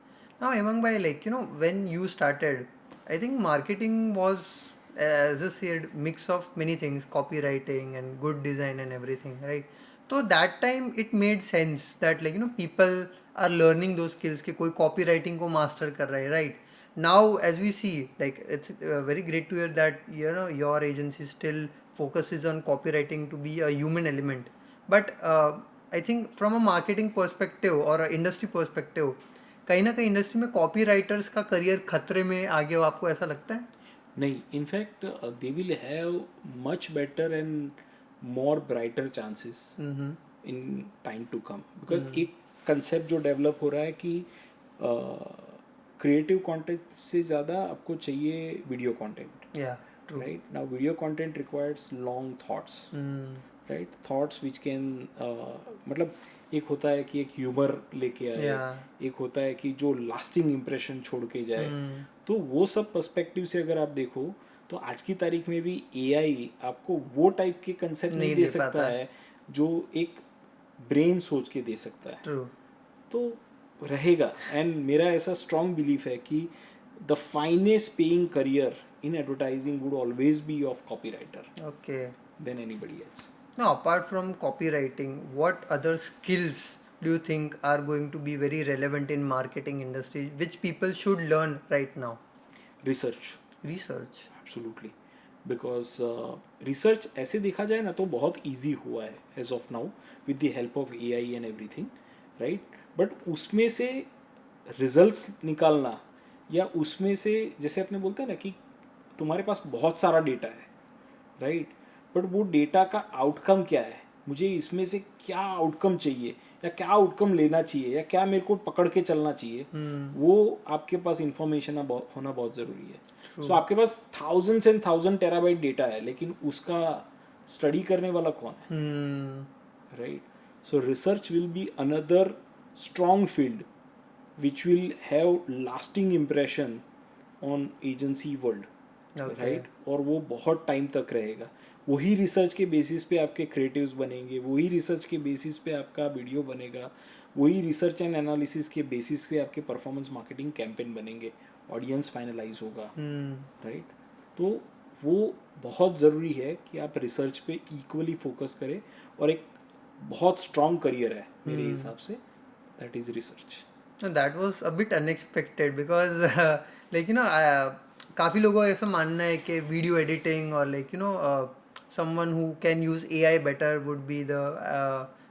Now, Hemang bhai, like when you started, I think marketing was, as I said, mix of many things, copywriting and good design and everything, right? So that time it made sense that like people are learning those skills कि कोई copywriting को master कर रहा है, right? Now as we see, like it's very great to hear that your agency still focuses on copywriting to be a human element. But I think from a marketing perspective or a industry perspective, कहीं ना कहीं industry में copy writers का career खतरे में आ गया हो, आपको ऐसा लगता है? नहीं, in fact they will have much better and more brighter chances in time to come. Because एक कंसेप्ट जो डेवलप हो रहा है कि क्रिएटिव कंटेंट से ज़्यादा आपको चाहिए video content. Right, now video content requires long thoughts, right, thoughts which can मतलब एक होता है कि एक ह्यूमर लेके आए, एक होता है कि जो लास्टिंग इम्प्रेशन छोड़ के जाए. तो वो सब पर्सपेक्टिव से अगर आप देखो तो आज की तारीख में भी एआई आपको वो टाइप के कंसेप्ट नहीं दे सकता है जो एक ब्रेन सोच के दे सकता है. तो रहेगा. एंड मेरा ऐसा स्ट्रॉन्ग बिलीफ है कि the finest paying career in advertising would always be of copywriter than anybody else. Now, apart from copywriting, what other skills do you think are going to be very relevant in marketing industry, which people should learn right now? Research. Absolutely. Because research ऐसे देखा जाए ना तो बहुत easy हुआ है as of now with the help of AI and everything, right? But उसमें से results निकालना या उसमें से जैसे अपने बोलते हैं ना कि तुम्हारे पास बहुत सारा डेटा है, right? बट वो डेटा का आउटकम क्या है, मुझे इसमें से क्या आउटकम चाहिए या क्या आउटकम लेना चाहिए या क्या मेरे को पकड़ के चलना चाहिए, वो आपके पास इंफॉर्मेशन होना बहुत ज़रूरी है. सो आपके पास 1000s and 1000 टेराबाइट डेटा है, लेकिन उसका स्टडी करने वाला कौन है, right? So research will be another strong field which will have lasting impression on agency world, right? और वो बहुत टाइम तक रहेगा. वही रिसर्च के बेसिस पे आपके क्रिएटिव्स बनेंगे, वही रिसर्च के बेसिस पे आपका वीडियो बनेगा, वही रिसर्च एंड एनालिसिस के बेसिस पे आपके परफॉर्मेंस मार्केटिंग कैंपेन बनेंगे, ऑडियंस फाइनलाइज होगा, राइट? तो वो बहुत ज़रूरी है कि आप रिसर्च पे इक्वली फोकस करें, और एक बहुत स्ट्रॉन्ग करियर है मेरे हिसाब से, that is research. No, that was a bit unexpected because like you know काफ़ी लोगों का ऐसा मानना है कि वीडियो एडिटिंग और like you know someone who can use AI better would be the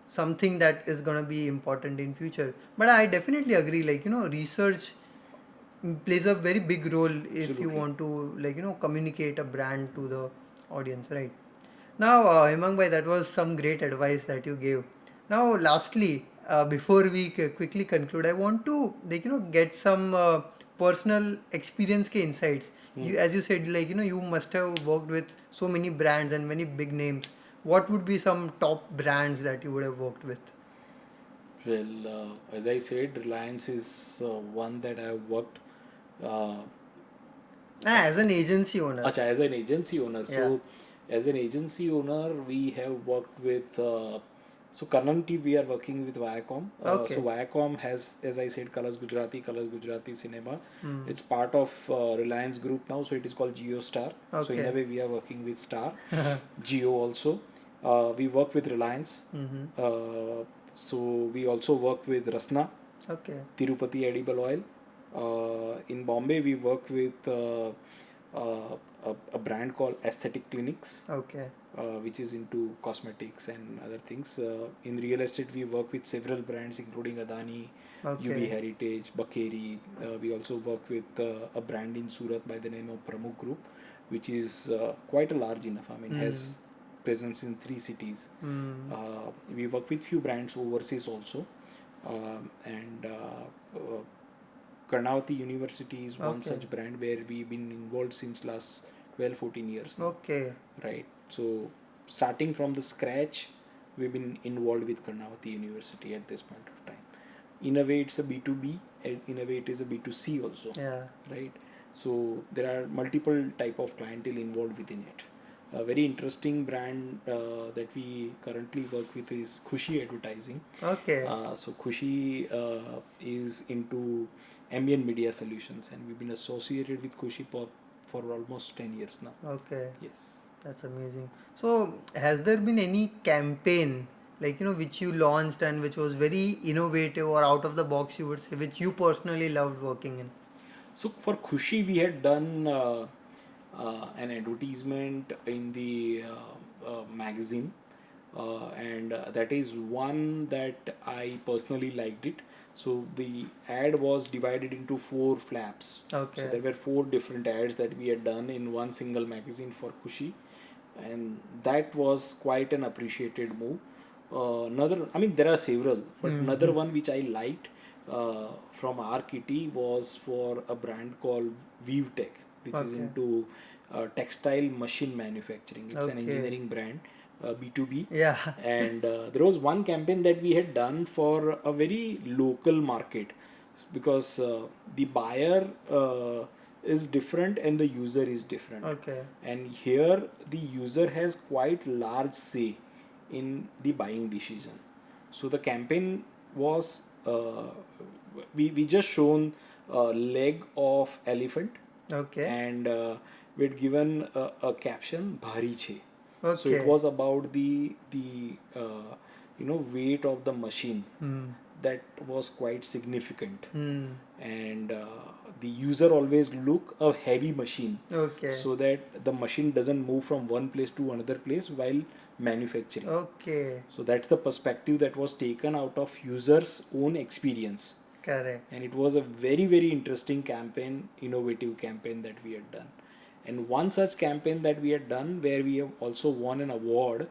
something that is gonna be important in future. But I definitely agree, like you know research plays a very big role if you Absolutely. want to like you know communicate a brand to the audience, right? Now Hemang bhai, that was some great advice that you gave. Now lastly, before we quickly conclude, I want to like you know get some personal experience ke insights. You, as you said, like you know you must have worked with so many brands and many big names. What would be some top brands that you would have worked with? Well, as I said, Reliance is one that I have worked. Uh, As an agency owner. Acha, as an agency owner. Yeah. So, as an agency owner, we have worked with. So currently we are working with Viacom. Okay. So Viacom has, as I said, Colors Gujarati Cinema. Hmm. It's part of Reliance Group now, so it is called JioStar. So in Okay. a way we are working with Star, Jio also. We work with Reliance. Mhm. So we also work with Rasna, Okay. Tirupati Edible Oil. In Bombay, we work with a brand called Aesthetic Clinics, Okay. which is into cosmetics and other things. In real estate, we work with several brands, including Adani, Okay. UB Heritage, Bakeri. We also work with a brand in Surat by the name of Pramukh Group, which is quite a large enough. I mean, has presence in 3 cities. We work with few brands overseas also, and Karnavati University is one Okay. such brand where we've been involved since last 12-14 years now. Okay. Right. So starting from the scratch, we've been involved with Karnavati University at this point of time. In a way, it's a B2B, and in a way, it is a B2C also. Yeah. Right. So there are multiple type of clientele involved within it. A very interesting brand that we currently work with is Khushi Advertising. Okay. So Khushi is into ambient media solutions, and we've been associated with Khushi for almost 10 years now. Okay. Yes. That's amazing. So, has there been any campaign like you know which you launched and which was very innovative or out of the box, you would say, which you personally loved working in? So for Khushi, we had done an advertisement in the magazine, and that is one that I personally liked it. So the ad was divided into 4 flaps. Okay. So there were 4 different ads that we had done in one single magazine for Khushi, and that was quite an appreciated move. Another, I mean, there are several, but another one which I liked from our kitty was for a brand called ViewTech, which is Okay. into textile machine manufacturing. It's an Okay. engineering brand, B2B. Yeah. And there was one campaign that we had done for a very local market, because the buyer is different and the user is different. Okay. And here the user has quite large say in the buying decision. So the campaign was we just shown a leg of elephant, Okay. and we'd given a caption Bhari Che. So it Okay. was about the weight of the machine that was quite significant, and the user always look a heavy machine, Okay. so that the machine doesn't move from one place to another place while manufacturing. Okay. So that's the perspective that was taken out of users' own experience, Correct. and it was a very, very interesting campaign, innovative campaign that we had done. And one such campaign that we had done where we have also won an award,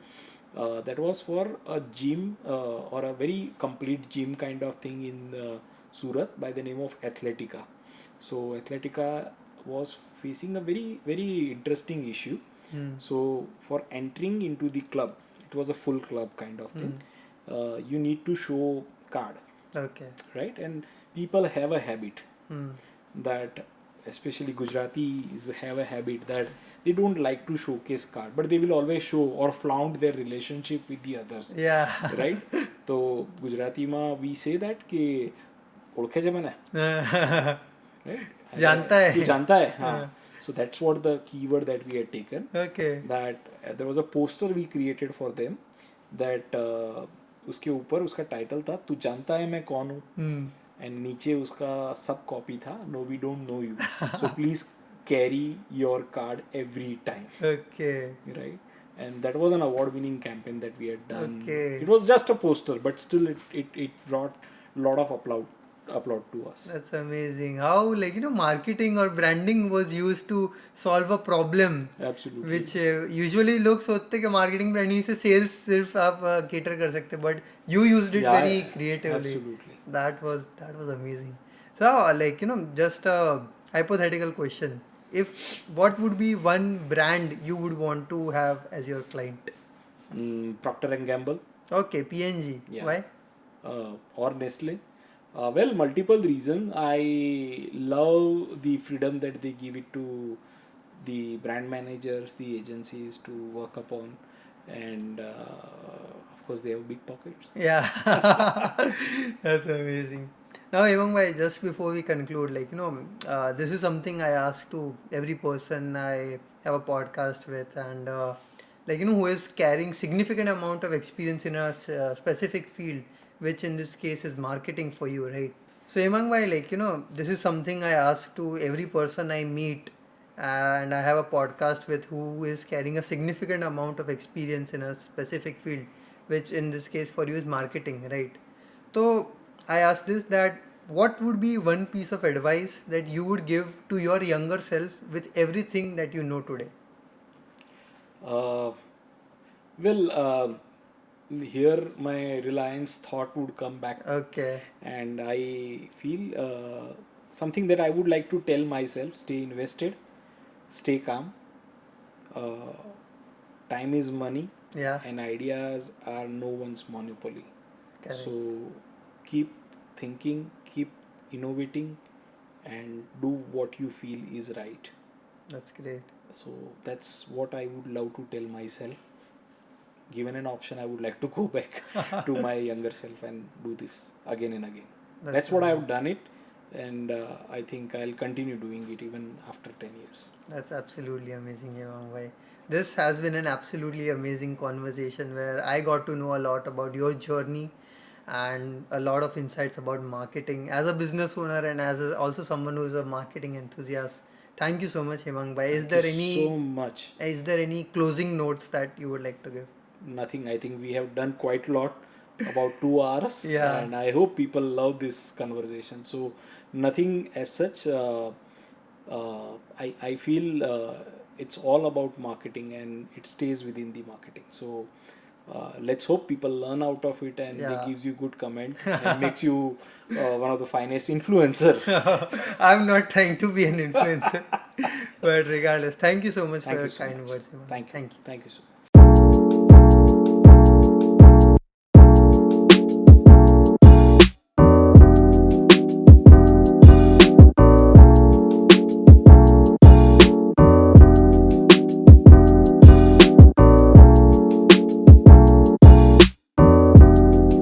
that was for a gym, or a very complete gym kind of thing in Surat by the name of Athletica. So Athletica was facing a very, very interesting issue. So for entering into the club, it was a full club kind of thing. You need to show card, Okay. right? And people have a habit that, especially Gujaratis have a habit that they don't like to showcase card, but they will always show or flaunt their relationship with the others. Yeah. Right? So Gujarati ma we say that कि ओळखे जे मने, right? जानता है. तू जानता है, हाँ. So that's what the keyword that we had taken. Okay. That there was a poster we created for them that उसके ऊपर उसका टाइटल था तू जानता है मैं कौन हूँ Hmm. एंड नीचे उसका सब कॉपी था no we don't know you so please carry your card every time Okay. right and that was an award winning campaign that we had done. Okay. It was just a poster but still it brought lot of applaud to us. That's amazing. How, like, marketing or branding was used to solve a problem, Absolutely. which usually लोग सोचते हैं कि marketing branding से sales सिर्फ आप cater कर सकते हैं, but you used it Yeah, very yeah, creatively. absolutely. That was amazing. So, like, just a hypothetical question. What would be one brand you would want to have as your client? Procter and Gamble. Okay, PNG. Yeah. Why? Or Nestle. Well, multiple reasons. I love the freedom that they give it to the brand managers, the agencies to work upon, and of course they have big pockets. Yeah, that's amazing. Now, Hemang bhai, just before we conclude, like, this is something I ask to every person I have a podcast with, and like, who is carrying significant amount of experience in a specific field, which in this case is marketing for you, right? So, Hemang bhai, like, this is something I ask to every person I meet, and I have a podcast with who is carrying a significant amount of experience in a specific field, which in this case for you is marketing, right? So I asked this, that what would be one piece of advice that you would give to your younger self with everything that you know today? Uh, well, here my reliance thought would come back, Okay. and I feel something that I would like to tell myself: stay invested, stay calm. Uh, Time is money, Yeah. and ideas are no one's monopoly. Correct. So keep thinking, keep innovating, and do what you feel is right. That's great. So that's what I would love to tell myself. Given an option, I would like to go back to my younger self and do this again and again. That's what I have done it, and I think I'll continue doing it even after 10 years. That's absolutely amazing, Hemang bhai. This has been an absolutely amazing conversation where I got to know a lot about your journey and a lot of insights about marketing as a business owner and as also someone who is a marketing enthusiast. Thank you so much, Hemang bhai. Thank you so much. Is there any closing notes that you would like to give? Nothing. I think we have done quite a lot, about 2 hours. Yeah. And I hope people love this conversation. So nothing as such. I feel it's all about marketing and it stays within the marketing. So let's hope people learn out of it and Yeah. they gives you good comment and makes you one of the finest influencer. I'm not trying to be an influencer, but regardless, thank you so much Thank for you your so kind much. words, Hemang. Thank you. Thank you. Thank you so much.